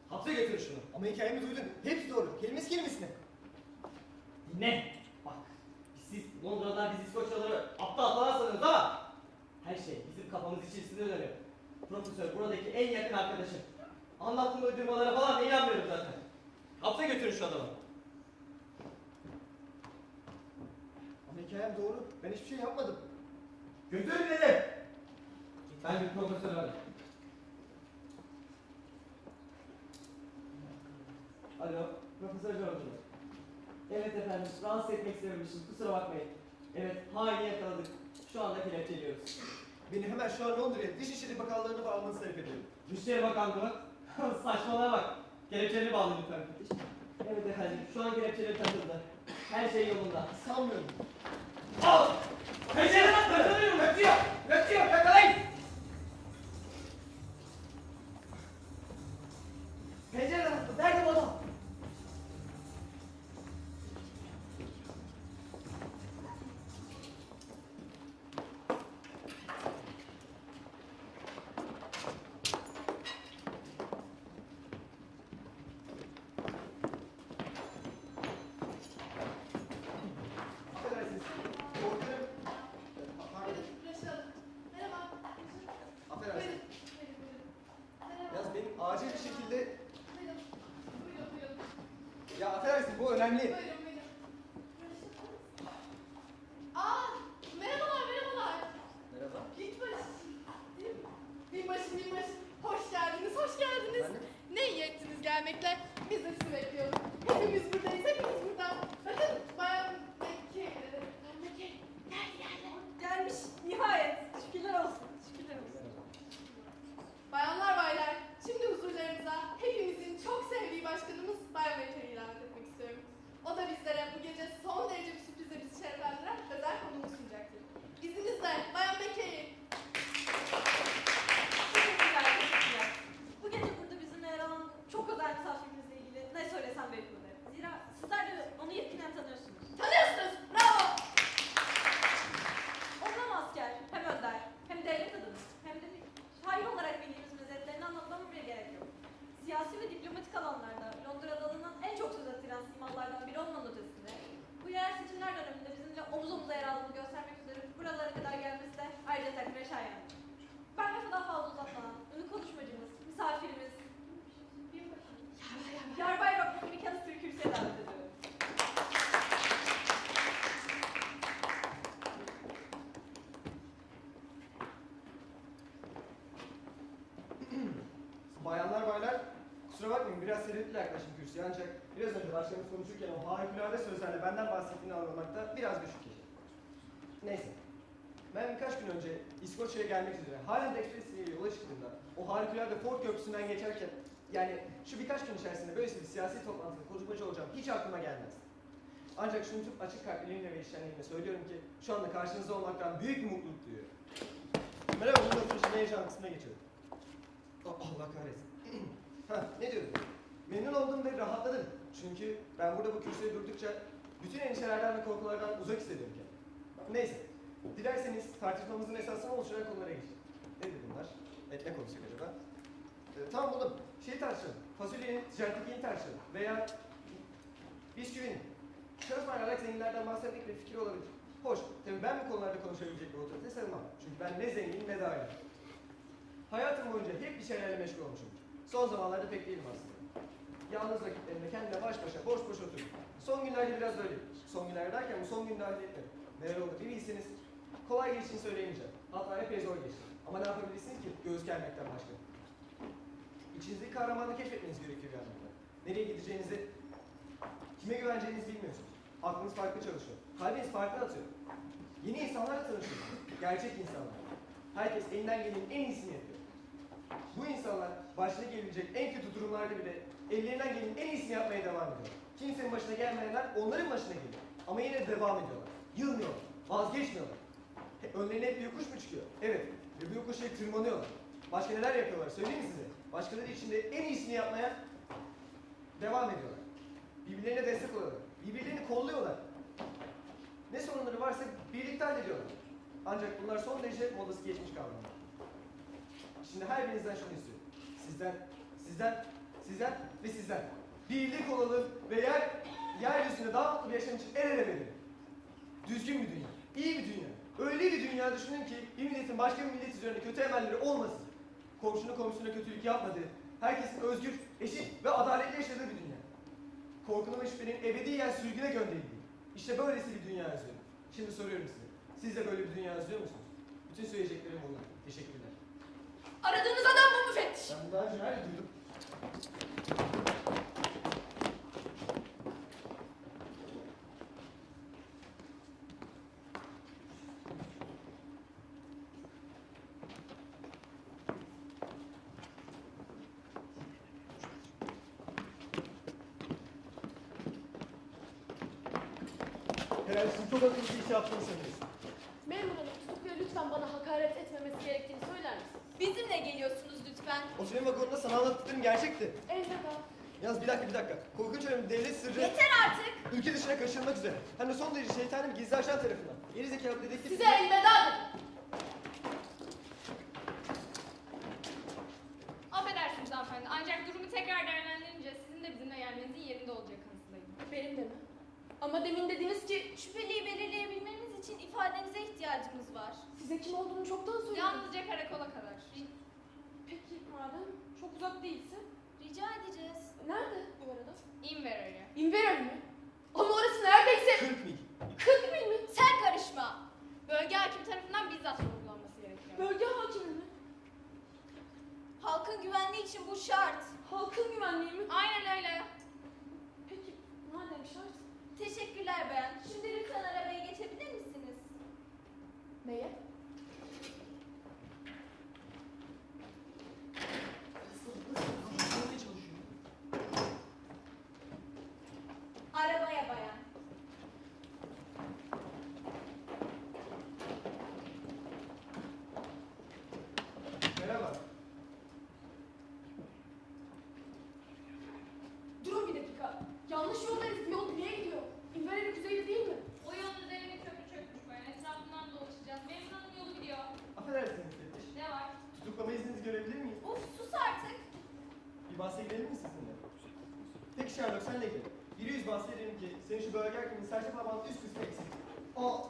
Hapse götür şunu. Ama hikayemi duydun. Hepsi doğru. Kelimesi kelimesine. Dinle. Bak, siz Londra'dan biz İskoçyaları aptal falan sanıyorsunuz ama her şey bizim kafamız içerisinde dönüyor. Profesör buradaki en yakın arkadaşım. Anlattığım uydurmalara falan da inanmıyorum zaten. Hapse götürün şu adamı. Ama hikayem doğru. Ben hiçbir şey yapmadım. Götürün dedim. Ben bir profesör ararım. Alo, Profesör Jordan. Evet efendim, rahatsız etmek istememişim, kusura bakmayın. Evet, haini yakaladık. Şu anda kelepçeliyoruz. Beni hemen şu an Londra'ya Dışişleri Bakanlığı'na bağlamanızı talep ediyorum. Dışişleri Bakanlığı, saçmalığa bak. Kelepçeleri bağlı lütfen müfettiş. Evet efendim, şu an kelepçeleri takıldı. Her şey yolunda. Sanmıyorum. Al! Pencereden kaçırıyorum, kaçıyor! Kaçıyor, yakalayın! Pencereden attı, nerede bu adam? Affedersiniz. Korkuyorum. Pardon. Reşit Hanım. Merhaba. Affedersiniz. Buyurun, buyurun. Merhaba. Yalnız benim acil bir şekilde... Buyurun. Buyurun, buyurun. Ya affedersiniz, bu önemli. Buyurun, buyurun. Aa, merhabalar, merhabalar. Merhaba. Binbaşı. Binbaşı. Hoş geldiniz, hoş geldiniz. Efendim? Ne iyi ettiniz gelmekle. Biz de sizi bekliyorduk. Hepimiz buradayız, hepimiz burada. Bakın, Bayan Becky. Becky, geldi. Gelmiş nihayet. Şükürler olsun. Şükürler olsun. Bayanlar baylar, şimdi huzurlarınıza hepimizin çok sevdiği başkanımız Bayan Becker'i ilan etmek istiyorum. O da bizlere bu gece son derece bir sürprizle bizi şereflendiren özel konuğu sunacaktır. İzninizle Bayan Becker'i. Teşekkürler, teşekkürler. Bu gece burada bizimle yer alan çok özel misafirimizle ilgili ne söylesem bekliyorum. Zira sizler de onu yakinen tanıyorsunuz. Tanıyorsunuz, bravo! O hem asker, hem önder, hem devlet adamı, hem de şair olarak bildiğimiz meziyetlerini anlatmama bile gerek yok. Siyasi ve diplomatik alanlarda Londra'da alınan en çok söz ettiren simalardan biri olmanın ötesinde, bu yerel seçimler döneminde bizimle omuz omuza yer aldığını göstermek üzere buralara kadar gelmesi de ayrıca takdire şayan. Ben lafı daha fazla uzatmadan, ünlü konuşmacımız, misafirimiz, Yarbay Rock'un bir kez Türk ülkeye davet ediyorum. Bayanlar baylar, kusura bakmayın biraz seyretli yaklaşım kürsüye ancak biraz önce başkanımız konuşurken o harikulade sözlerle benden bahsettiğini anlamakta biraz güçlük yaşadım. Neyse, ben birkaç gün önce İskoçya'ya gelmek üzere Highland Express ile yola çıktığımda o harikulade Ford Köprüsü'nden geçerken yani şu birkaç gün içerisinde böylesi bir siyasi toplantıda konuşmacı olacağım hiç aklıma gelmez. Ancak şunu tüm açık kalpliliğimle ve içtenliğimle söylüyorum ki şu anda karşınızda olmaktan büyük bir mutluluk duyuyorum. Merhaba, bunun oturuşun heyecan kısmına geçiyorum. Allah kahretsin. Ne diyordum? Memnun oldum ve rahatladım. Çünkü ben burada bu kürsüye durdukça bütün endişelerden ve korkulardan uzak hissediyorum kendimi. Neyse, dilerseniz tartışmamızın esasını oluşturan konulara geçelim. Nedir bunlar? Ne konuşacak acaba? Tamam buldum. Tartışalım. Fasulyenin ticaretteki tartışalım. Veya bisküvinin. Çalışmayla olarak zenginlerden bahsetmek bir fikir olabilir. Hoş, tabii ben bu konularda konuşabilecek bir otorite sayılmam. Çünkü ben ne zenginim ne de aile. Hayatım boyunca hep bir şeylerle meşgul olmuşum. Son zamanlarda pek değilim aslında. Yalnız vakitlerimde kendime baş başa, boş boş oturuyorum. Son günlerde biraz böyle. Son günler derken bu son gün dahil etmedim. Neler oldu bir bilseniz. Kolay geçtiğini söyleyemeyeceğim. Hatta epey zor geçti. Ama ne yapabilirsiniz ki göğüs germekten başka? İçinizdeki kahramanlığı keşfetmeniz gerekiyor bir anlamda. Nereye gideceğinizi, kime güveneceğinizi bilmiyorsunuz. Aklınız farklı çalışıyor. Kalbiniz farklı atıyor. Yeni insanlarla tanışıyorsunuz. Gerçek insanlar. Herkes elinden gelenin en iyisini yapıyor. Bu insanlar başına gelebilecek en kötü durumlarda bile ellerinden gelenin en iyisini yapmaya devam ediyorlar. Kimsenin başına gelmeyenler onların başına geliyor. Ama yine de devam ediyorlar. Yılmıyorlar. Vazgeçmiyorlar. Önlerine hep bir yokuş mu çıkıyor? Evet. Ve bu yokuşa tırmanıyorlar. Başka neler yapıyorlar söyleyeyim mi size? Başkaları için de en iyisini yapmaya devam ediyorlar. Birbirlerine destek oluyorlar. Birbirlerini kolluyorlar. Ne sorunları varsa birlikte hallediyorlar. Ancak bunlar son derece modası geçmiş kavramlar. Şimdi her birinizden şunu istiyorum. Sizden ve sizden. Birlik olalım ve yeryüzünde daha mutlu bir yaşam için el ele verelim. Düzgün bir dünya, iyi bir dünya. Öyle bir dünya düşünün ki bir milletin başka bir millet üzerinde kötü emelleri olmasın. Komşunun komşusuna kötülük yapmadığı, herkesin özgür, eşit ve adaletli yaşadığı bir dünya. Korkunun ve şüphenin ebediyen sürgüne gönderildiği. İşte böylesi bir dünya özlüyorum. Şimdi soruyorum size. Siz de böyle bir dünya özlüyor musunuz? Bütün söyleyeceklerim bunlar. Teşekkürler. Aradığınız adam bu müfettiş. Ben bunu daha önce nerede duydum? Herhalde siz çok akıllı bir iş yaptığını sanıyorsunuz. Memur hanım, tutukluya lütfen bana hakaret etmemesi gerektiğini söyler misiniz? Bizimle geliyorsunuz lütfen. O senin vagonunda sana anlattıklarım gerçekti. Elveda. Yalnız bir dakika. Korkunç önemli devlet sırrı Yeter artık. ülke dışına kaçırılmak üzere. Hem de son derece şeytani bir gizli ajan tarafından. Geri zekalı bir dedektif... Size elveda dedim. Affedersiniz hanımefendi ancak durumu tekrar değerlendirince sizin de bizimle gelmenizin yerinde olacak kanısındayım. Benim de mi? Ama demin dediniz ki Şüpheliyi belirleyebilmeniz için ifadenize ihtiyacımız var. size kim olduğunu çoktan söyledim. Yalnızca karakola kadar. Peki madem çok uzak değilse. Rica edeceğiz. Nerede bu arada? İnveröre. İnverin mi? Ama orası neredeyse 40 mil. 40 mil mi? Sen karışma. Bölge hakim tarafından bizzat sorgulanması gerekiyor. Bölge hakimi mi? Halkın güvenliği için bu şart. Halkın güvenliği mi? Aynen öyle. Peki madem şart. Teşekkürler bayan. Şimdi lütfen arabaya geçebilir misiniz? Neye? Arabaya bayan. Merhaba. Durun bir dakika. Yanlış yoldayız. Bu yol nereye gidiyor? İnverin kuzeyli değil mi? O yolun üzerine köprü çökmüş bayan. Etrafından dolaşacağız. Memnun Hanım yolu gidiyor. Affedersiniz müfettiş. Ne var? Tutuklama izninizi görebilir miyim? Uf sus artık. Bir bahse girelim mi sizinle? Peki Sherlock senle gidelim. Biri yüz bahse edelim ki senin şu bölge hakiminin serçe parmağının üst kısmı eksik. O.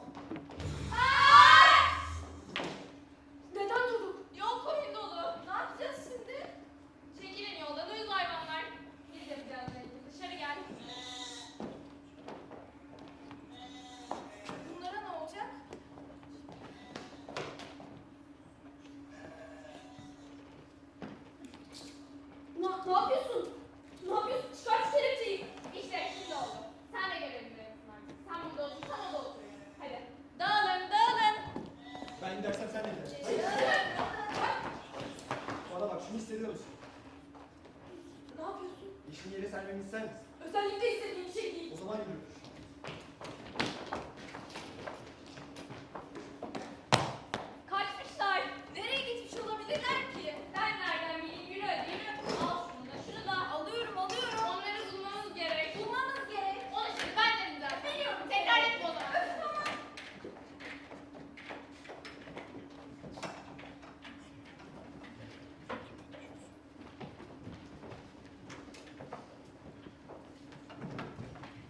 Neden durduk? Yol koyun dolu. Ne yapacağız şimdi? Çekilin yoldan uyuz hayvanlar. Biz yapacağız belki. Dışarı gel. Bunlara ne olacak? Ne yapıyorsun? Ne yapıyorsun? Çıkar şu kelepçeyi. İşte şimdi oldu. Sen de görevlisin artık. Sen burada otursan o da oturuyor. Hadi. Dağılın dağılın. Ben gidersem sen de gidersin. Bana bak şunu hissediyor musun? Ne yapıyorsun? İşin yeri sermemi ister misin? Özellikle istediğim bir şey değil. O zaman yürü. Kaçmışlar. Nereye gitmiş olabilirler ki? Ben nereden bileyim? Yürü hadi yürü. Al şunu da şunu da. Alıyorum. Onları bulmamız gerek. Bulmanız gerek. Onu şimdi ben dedim zaten. Biliyorum. Tekrar etme o zaman.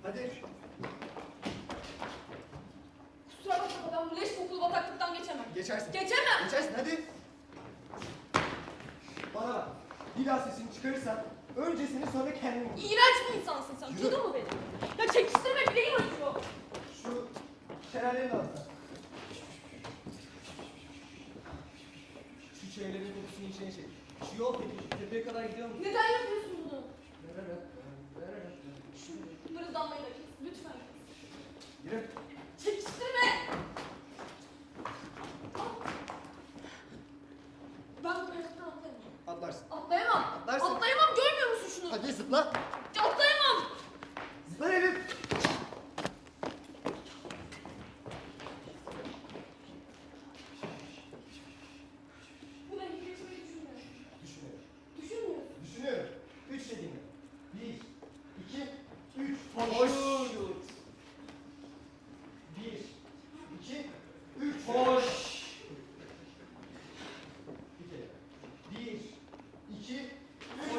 Hadi. Kusura bakma ben bu leş kokulu bataklıktan geçemem. Geçersin. Geçemem. Geçersin hadi. Bana bak. Bir daha sesini çıkarırsan önce seni sonra kendini vur. İğrenç bir insansın sen. Yürü. Duydun mu beni? Ya çekiştirme bileğim acıyor. Şu şelalelerin altına. Şu çevrenin kokusunu içine çek. Şu yol peki tepeye kadar gidiyor mu? Neden yapıyorsun bunu? Mırıldanmayı da kes. Lütfen. Yürü. Çekiştirme. Ben bu kayalıktan atlayamam. Atlarsın. Atlayamam. Atlarsın. Atlayamam. Görmüyor musun şunu? Hadi zıpla. Atlayamam. Zıpla Elif. Buna hiç geçmeyi düşünmüyorum. Düşünüyorum. Düşünmüyorum. Düşünüyorum. 3 dediğimde. 1, 2, 3. Hoş. 1, 2, 3. Hoş. 1, 2,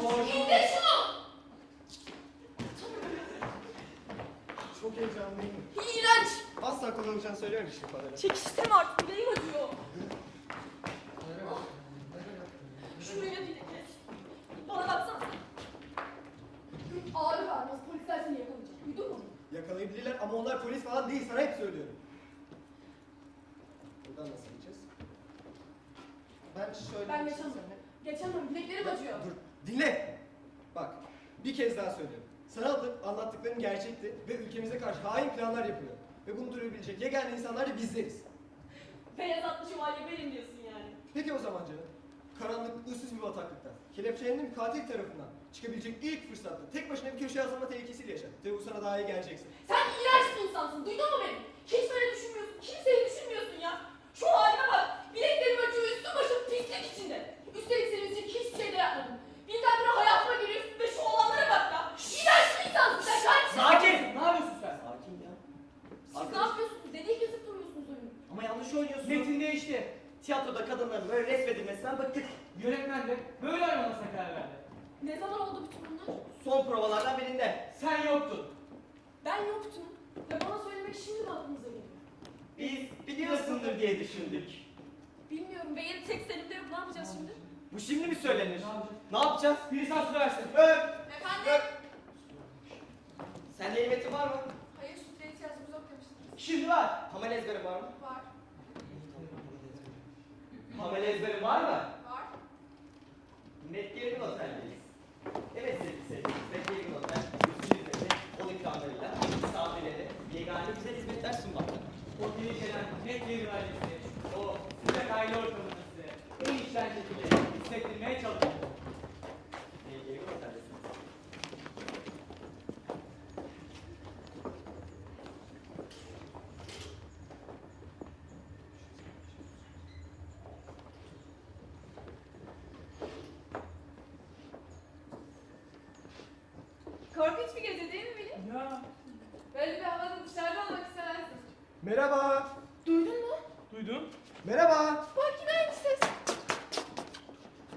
Hoş. İndir şunu. Çok heyecanlıyım. İğrenç. Asla kullanacağını söylüyorum işte ifadeleri. Çekiştirme artık. Bileğim acıyor. Şuraya bir de kes. Bana baksana. Ağrı vermez. Polisler seni yakalayacak. Duydun mu? Yakalayabilirler ama onlar polis falan değil. Sana hep söylüyorum. Buradan nasıl gideceğiz? Ben şöyle... Ben geçemem. Geçemem. Bileklerim acıyor. Dur, dinle! Bak, bir kez daha söylüyorum. Sana anlattıkların gerçekti ve ülkemize karşı hain planlar yapıyor. Ve bunu durabilecek yegane insanlar da bizleriz. Beyaz atlı şövalye benim diyorsun yani. Peki o zaman canım. Karanlık, ıssız bir bataklıktan, kelepçelendiğin bir katil tarafından çıkabilecek ilk fırsatta tek başına bir köşeye asılma tehlikesiyle yaşa. Ve bu sana daha iyi geleceksin. Sen iğrenç bir insansın. Duydun mu beni? Hiç böyle düşünmüyorsun. Kimseyi düşünmüyorsun ya. Şu halime bak. Bileklerim acıyor. Üstüm başım pislik içinde. Üstelik senin için hiçbir şey de yapmadım. Birdenbire hayatıma giriyorsun ve şu olanlara bak ya. İğrenç bir insansın sen. Kaç. Sakin! Ne yapıyorsun sen? Sakin ya. Siz ne yapıyorsunuz? Dediği kesip duruyorsunuz oyunu. Ama yanlış oynuyorsun. Metin değişti. Tiyatroda kadınların böyle resmedilmesinden bıktık. Yönetmen de böyle oynamasına karar verdi. Ne zaman oldu bütün bunlar? Son provalardan birinde. Sen yoktun. Ben yoktum. Ve bana söylemek şimdi mi aklınıza geliyor? Biz biliyorsundur diye düşündük. Bilmiyorum. Ve yeni tek Selim'de yok. Ne yapacağız şimdi? Bu şimdi mi söylenir? Ne yapacağız? Ne yapacağız? Biri sen su versin. Efendim? Sende yeni metin var mı? Hayır, sütlere ihtiyacımız yok demiştiniz. Şimdi var. Hamel ezberin var mı? Var. Hamel ezberin var mı? Var. Metgelin Otel'deyiz. Evet sevgili seyirciler, Metgelin Otel, üstün hizmeti, ol ikramlarıyla, misafirlere yegane güzel hizmetler sunmakta. O gelişen net geri ailesi. O sıcak aile ortamını size en içten şekilde hissettirmeye çalışıyor. Metgelin Otel'deyiz. Korkunç bir gece değil mi Veli? Ya. Böyle bir havada dışarıda olmak istemezsin. Merhaba! Duydun mu? Duydun? Merhaba! Bak yine aynı ses.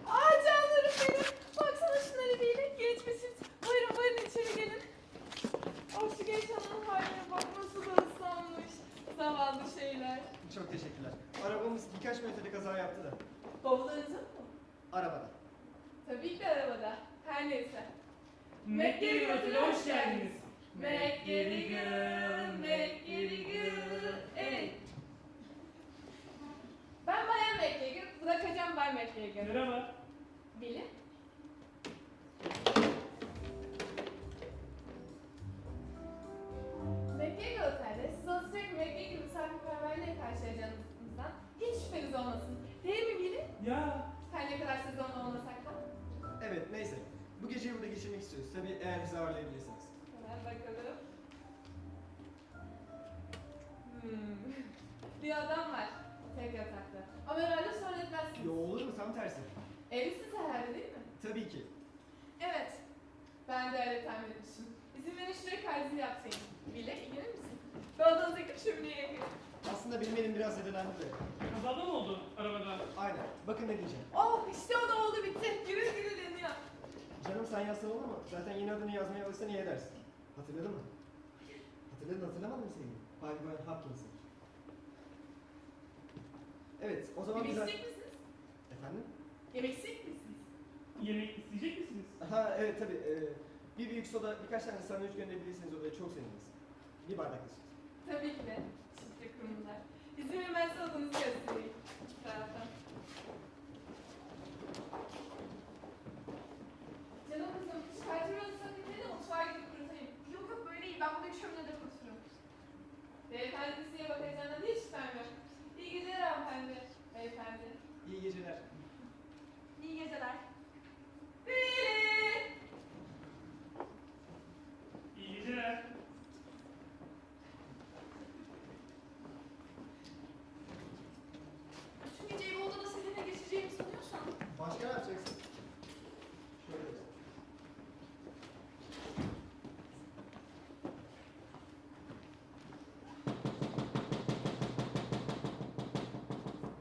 Aa canlarım benim. Baksana şunları bir genç bir çift. Buyurun buyurun içeri gelin. Oh şu genç hanımın haline bak nasıl da ıslanmış. Zavallı şeyler. Çok teşekkürler. Arabamız birkaç metrede kaza yaptı da. Bavullarınızı mı? Arabada. Tabii ki arabada. Her neyse. Mekkeli Otel'e hoş geldiniz. Mekkeligül, Mekkeligül. Evet. Ben Bayan Mekkeligül, bırakacağım Bay Mekkeligül. Merhaba. Bilin. Mekkeligül Otel'de siz alacak Mekkeligül misafirperverliğe karşılayacağınızdan hiç şüpheniz olmasın. Değil mi Bilin? Ya. Her ne kadar sezonda olmasak da. Evet, neyse. Bu geceyi burada geçirmek istiyoruz. Tabii eğer bizi ağırlayabilirsiniz. Hemen bakalım. Bir adam var. Tek yatakta. Ama herhalde sorun etmezsiniz. Yo olur mu? Tam tersi. Evlisiniz herhalde değil mi? Tabii ki. Evet. Ben de öyle tahmin etmişim. İzin verin şuraya kaydını yapsayım. Bile ilgilenir misin? Baldanıza gidip şömineye yakayım. Aslında benim elim biraz zedelendi de. Kazada mı oldu arabada? Aynen. Bakın ne diyeceğim. Oh işte o da oldu bitti. Gürül gürül yanıyor. Canım sen yazsan olur mu? Zaten yeni adını yazmaya alırsan iyi edersin. Hatırladın mı? Hatırlamadın mı sevgilim? Bay Hopkins'in. Evet, o zaman Yemek güzel... isteyecek misiniz? Efendim? Yemek isteyecek misiniz? Yemek isteyecek misiniz? Ha evet tabii. Bir büyük soda, birkaç tane sandviç gönderebilirsiniz odaya çok seviniriz. Bir bardak da süt. Tabii ki de. Çiftlik kurumlar. İzin verin ben size odanızı göstereyim. Bu taraftan. Canım kızım, çıkartırıyorsan ne de mutfağa gidip kurutayım. Yok yok böyle iyi, ben buradaki şöminede kuruturum. Beyefendi size bakacağından hiç şüphem yok. İyi geceler hanımefendi. Beyefendi. İyi geceler. İyi geceler. İyi geceler. Bütün geceyi bu odada seninle geçireceğimi sanıyorsan. Başka ne yapacaksın? Şöyle.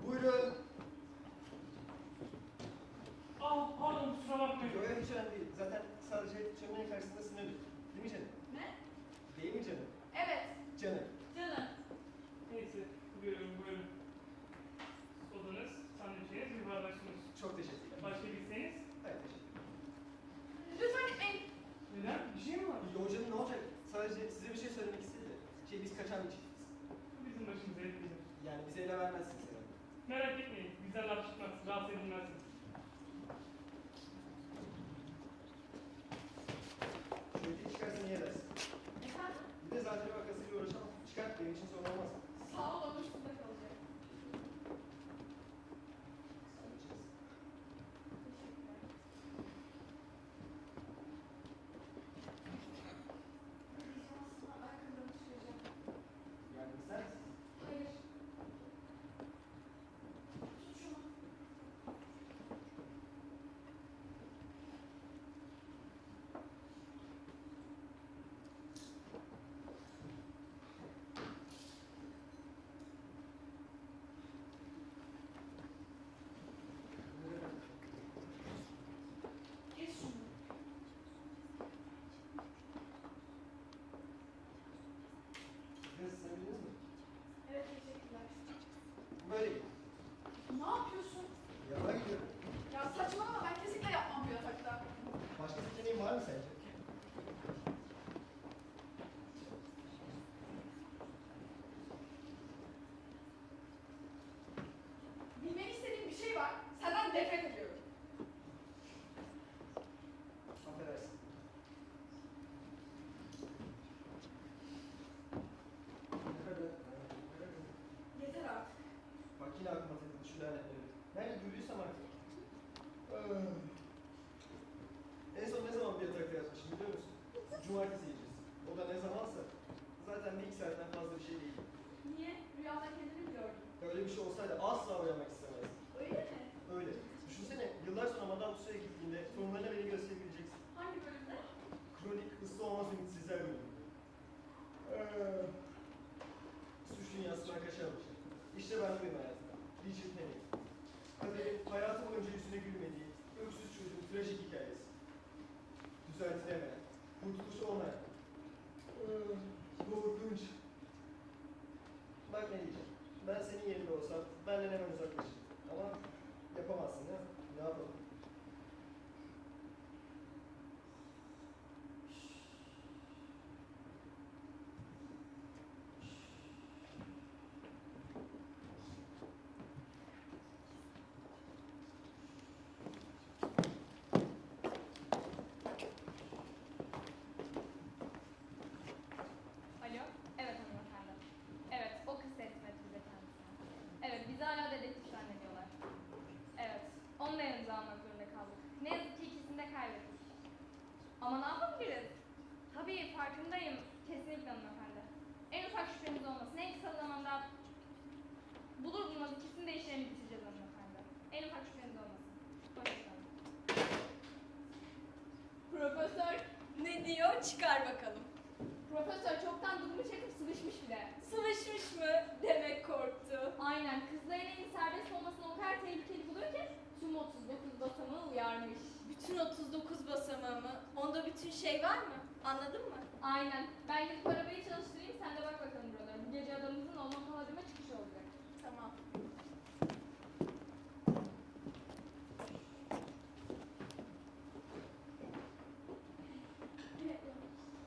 Buyurun. Ah pardon kusura bakmayın. Yok hiç önemli değil. Zaten sadece çömleğin karşısında sınırlı. Değil mi canım? Ne? Değil mi canım? Evet. Canım. Canım. Neyse buyurun buyurun. Odanız, sandviçiniz, bir bardak suyunuz. Çok teşekkürler. Başka bir isteğiniz? Evet teşekkürler. Lütfen gitmeyin. Neden? Bir şey mi var? Yo canım ne olacak? Sadece size bir şey söylemek istedi de. Biz kaçan bir çiftiz. Bu bizim başımıza etmeyecek. Yani bize ele vermezsiniz herhalde. Merak etmeyin, bizden laf çıkmaz, rahatsız edilmez. Yatağa gidiyorum. Ya saçmalama, ben kesinlikle yapmam bu yatakta. Başka seçeneğin var mı sence? Bilmeni istediğim bir şey var. Senden nefret ediyorum. Affedersin. Yeter artık. Bak yine aklıma takıldı şu lanetleri. Nerede gördüysem artık. En son ne zaman bir yatakta yatmışım biliyor musun? Cumartesi gecesi. O da ne zamansa. Zaten bir iki saatten fazla bir şey değil. Niye? Rüyanda kendini mi gördün? Öyle bir şey olsaydı asla uyanmak istemezdim. Öyle mi? Öyle. Düşünsene yıllar sonra Madame Tussauds'a gittiğinde torunlarına beni gösterebileceksin. Hangi bölümde? Kronik ıslı olmaz ümitsizler bölümü. Suç dünyasına kaçarmışım. İşte ben buyum hayatımda. Richard Henry. Kaderin hayatı boyunca yüzüne gülmediği, öksüz çocuğun trajik hikayesi. Düzeltilemeyen, kurtuluşu olmayan. Korkunç. Bak ne diyeceğim. Ben senin yerinde olsam benden hemen uzaklaşırım. Ama yapamazsın ya. Ne yapalım? Alo? Evet hanımefendi. Evet, o kız teslim etti bize kendisini. Evet, bizi hala dedektif zannediyorlar. Evet, onu da yanımıza almak zorunda kaldık. Ne yazık ki ikisini de kaybettik. Ama ne yapabiliriz? Tabii farkındayım. Kesinlikle hanımefendi. En ufak şüpheniz olmasın. En kısa zamanda bulur bulmaz ikisini de işlerini bitireceğiz hanımefendi. En ufak şüpheniz olmasın. Hoşçakalın. Profesör ne diyor? Çıkar bakalım. Profesör çoktan durumu çekip sıvışmış bile. Sıvışmış mı? Demek korktu. Aynen, kızların en serbest olmasını o kadar tehlikeli buluyor ki tüm 39 basamağı uyarmış. Bütün 39 basamağı mı? Onda bütün şey var mı? Anladın mı? Aynen, ben gidip arabayı çalıştırayım, sen de bak bakalım buralara. Bu gece adamımızın olma kalıcıma çıkışı olacak. Tamam.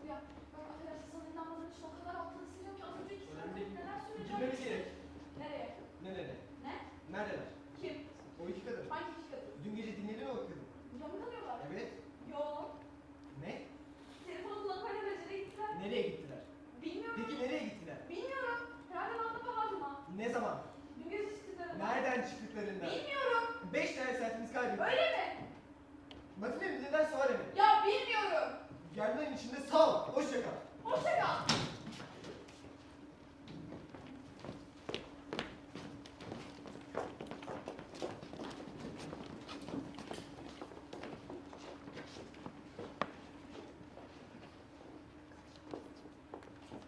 Ya, bak affedersin, sana inanmadığım için o kadar aptal hissediyorum ki az önce iki Önemli tane değil. neler söyleyeceğim. Gitmemiz gerek. Nereye? Ne? Ne? Neredeler? Kim? O iki kadın. Hangi iki kadın? Dün gece dinledin mi o kadın? Burada mı kalıyorlar? Evet. Yo. Ne? Telefonu kullanıp alelacele gittiler. Nereye gittiler? Bilmiyorum. Peki nereye gittiler? Bilmiyorum. Herhalde Nanda Bahar'cıma. Ne zaman? Dün gece çıktıklarında. Nereden çıktıklarında? Bilmiyorum. 5 tane saatimiz kaybettik. Öyle mi? Matine mi neden sonra mı? Ya bilmiyorum. Gelmenin içinde sağ ol. Hoşça kal. Hoşça kal.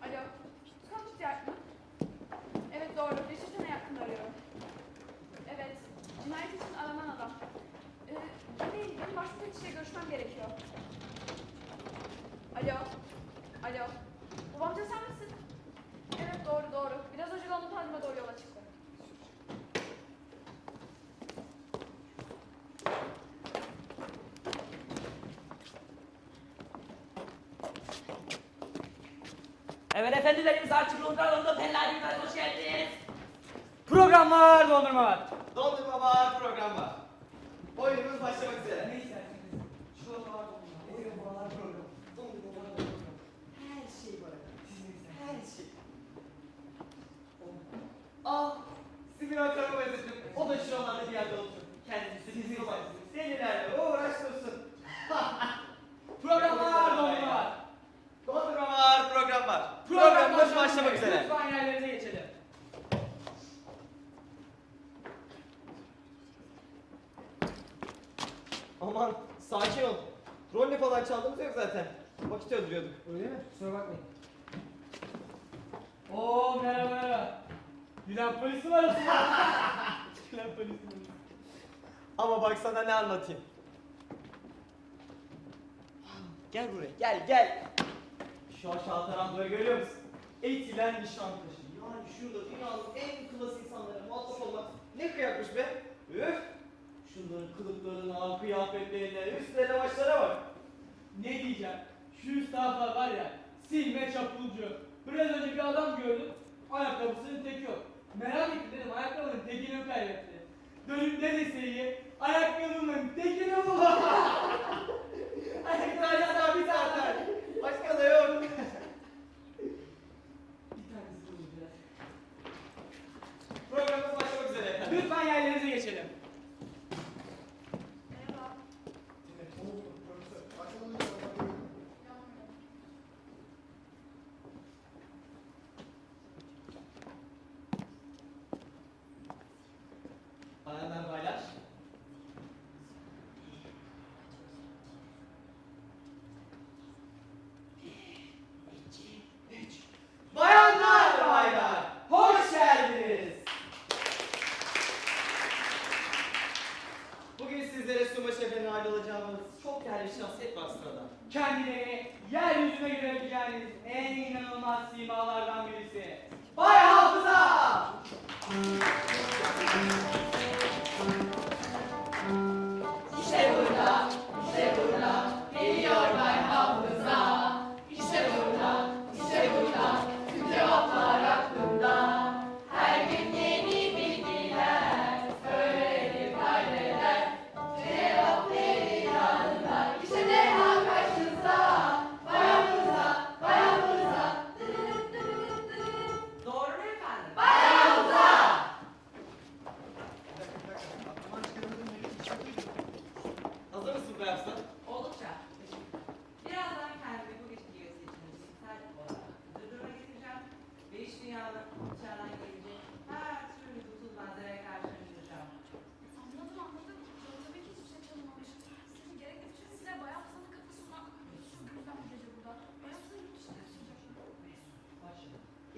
Alo. Sonuç ihtiyacı mı? Evet doğru. Beşiktaş'a yakında arıyorum. Evet. Cinayet için aranan adam. Benim başka bir kişiyle görüşmem gerekiyor. Alo. Alo. Babamca sen misin? Evet doğru doğru. Biraz önce Londra Tanrı'ma doğru yola çıktı. Evet efendilerimiz artık Londra'da Pellari'den hoş geldiniz. Program var, dondurma var. Dondurma var, program var. Oyunumuz başlamak üzere. Ne istersiniz? Çikolata var, dondurma var. Oyun var, program. Dondurma var, program. Her şey var efendim. Siz ne istersiniz? Her şey. Aa, Sinan Karama özledim. O da şuralarda bir yerde oturuyor. Kendisi bizi var. Senelerle uğraştırsın. Program var, dondurma var. Dondurma var, program var. Program Programımız başlamak üzere. Lütfen yerlerine geçelim. Aman, sakin ol. Rol falan çaldığımız yok zaten. Vakit öldürüyorduk. Öyle mi? Kusura bakmayın. Oo merhaba merhaba. Gülen polis mi arasın? Gülen polis mi arasın? Ama bak sana ne anlatayım. Gel buraya, gel gel. Şu aşağı tarafları görüyor musun? Eğitilen Nişantaşı. Yani şurada dünyanın en klas insanlara muhatap olmak ne kıyakmış be. Üf. kılıklarına, kıyafetlerine, üstlerine başlara bak. Ne diyeceğim? Şu üstadlar var ya, silme çapulcu. Biraz önce bir adam gördüm, ayakkabısının teki yok. Merak ettim dedim, ayakkabının tekini kaybetti. Dönüp ne deseydi, ayakkabımın tekini buldu. Ayakkabılar bir zaten. Başka da yok. Bir tanesi bulacağız. Programımız başlamak üzere efendim. Lütfen yerlerinize geçelim. Merhaba. Bayanlar baylar. Bayanlar baylar, hoş geldiniz. Bugün sizlere Suma Şefe'nin ayrılacağımız çok değerli bir şahsiyet var sırada. Kendileri yeryüzüne görebileceğiniz en inanılmaz simalardan birisi. Bay Hafıza! İşte burada, işte burada, geliyor Bay Hafıza. İşte burada, işte burada, tüm cevaplar aklımda. Her gün yeni bilgiler, öğrenip kaydeder. Cevapları yanında, işte Deha karşınızda. Bay Hafıza, Bay Hafıza. Doğru mu efendim? Bay Hafıza! Hazır mısın Bay Hafıza? Oldukça. Birazdan kendimi bu geceki gösteri için zihinsel olarak hazır duruma getireceğim ve iç dünyanın dışarıdan gelecek her türlü lüzumsuz manzaraya karşı öldüreceğim. Anladım anladım. Tabii ki hiçbir şey çalınmamış. Sizin gerekli bütün size bayağı fazla kafasına. Çok güzel bir gece burada. Bayağı fazla yurt dışında yaşayacak.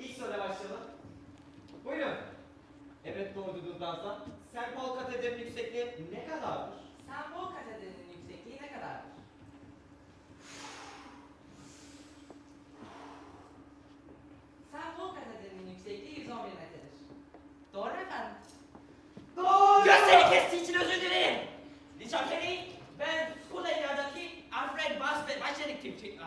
İlk soruya başlayalım. Buyurun. Evet doğru Dudaz'da. Sen Paul Katedrali'nin yüksekliği ne kadardır? St. Paul Katedrali'nin yüksekliği ne kadardır? St. Paul Katedrali'nin yüksekliği 111 metredir. Doğru mu efendim? Doğru! Gösteri kestiği için özür dilerim. Richard Penny, ben Skuldanya'daki Alfred baş dedektifi,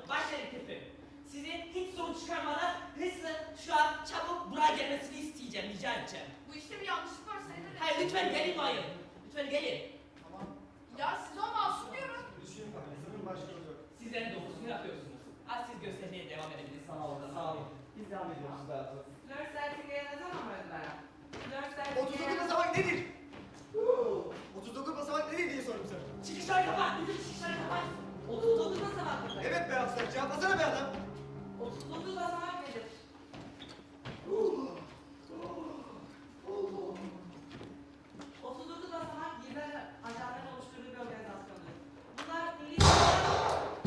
baş dedektifim. Sizin hiç sorun çıkarmadan hızlı şu an çabuk buraya gelmesini isteyeceğim, rica edeceğim. Bu işte bir yanlışlık var sayılır. Hayır lütfen gelin bayım. Lütfen gelin. Ya siz o masum diyorum. Üzgünüm efendim, sanırım başlıyor. Sizlerin doğrusunu yapıyorsunuz. Az siz gösteriye devam edebilirsiniz. Sağ olun, sağ olun. Biz devam ediyoruz Bay Hafıza. Flört sertifikaları ne zaman mı ödüler? Flört sertifikaları... 39 basamak nedir? 39 basamak nedir diye sordum sana. Çıkışları kapat, bütün çıkışları kapat. 39 basamak mıdır? Evet be Hafsa, cevaplasana be adam. 39 basamak nedir? 39 basamak lider ajanların oluşturduğu bir organizasyondur. Bunlar milli...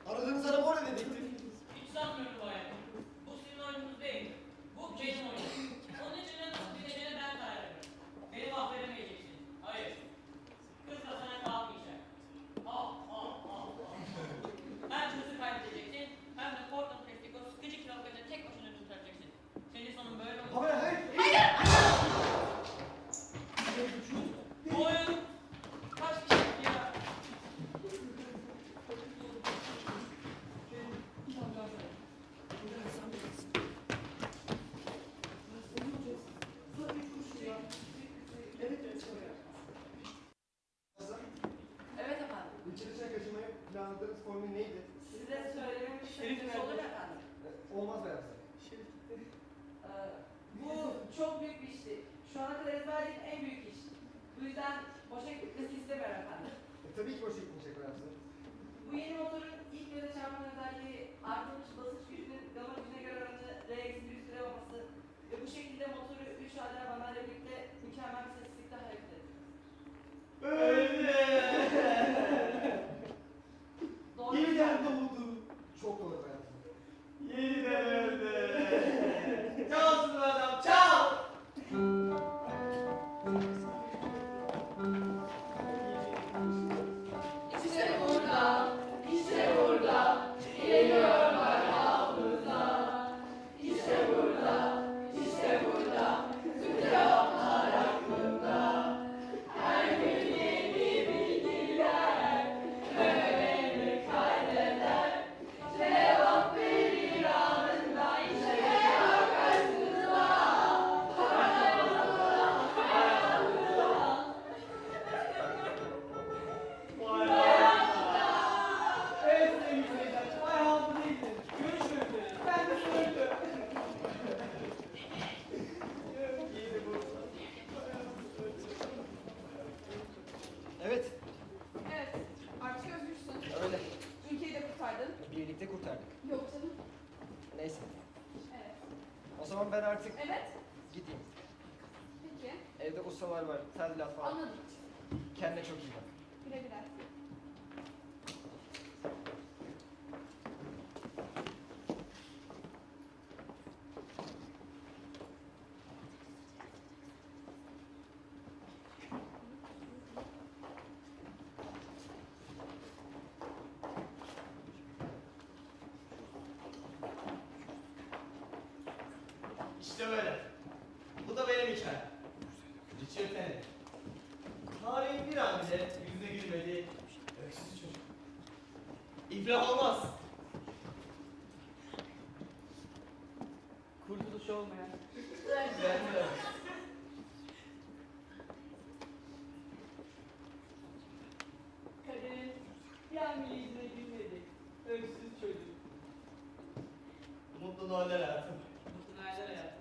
Aradığınız adam orada dedektif. Hiç sanmıyorum bayım. Bu sizin oyununuz değil. Bu benim oyunum. Onun için de nasıl gideceğine ben karar veririm. Beni mahvedemeyeceksiniz. Hayır. Kız da sana kalmayacak. Hem kızı kaybedeceksin, hem de Portland Pepsico sıkıcı kilogramda tek başına tutacaksın. Senin sonun böyle olur. Ama hayır. Bu oyun kaç kişilik ya? Evet efendim. Ülke dışına kaçırmayı planladığınız formül neydi? Size söylememiş Şerif bir nerede? olur efendim. Olmaz be Hafsa. Ee, bu çok büyük bir işti. Şu ana kadar ezberlediğim en büyük iş. Bu yüzden boşa gitmesi istemiyorum efendim. Tabii ki boşa gitmeyecek be Hafsa. Bu yeni motorun ilk göze çarpan özelliği artırılmış basınç gücünün gamma gücüne göre oranı R-1 üstüne olması ve bu şekilde motoru 3 adet bandayla birlikte mükemmel bir statistikte hareket ediyor. Öyle. Doğru mu Yeniden efendim? doğdu. Çok doğru be Hafsa. Yeniden öldü. Çalsın adam, çal! İşte burada, işte burada, geliyor Bay Hafıza. İşte burada, ben artık Evet. gideyim. Peki. Evde ustalar var, tadilat falan. Anladım. Kendine çok iyi bak. Güle güle. İşte böyle. Bu da benim hikayem. Richard Henry. Tarihin bir an bile yüzüne gülmediği öksüz çocuk. İflah olmaz. Kurtuluş olmayan. Güzel. Kaderin bir an bile yüzüne gülmedi. Öksüz çocuk. Mutlu Noeller hayatım. Mutlu Noeller hayatım.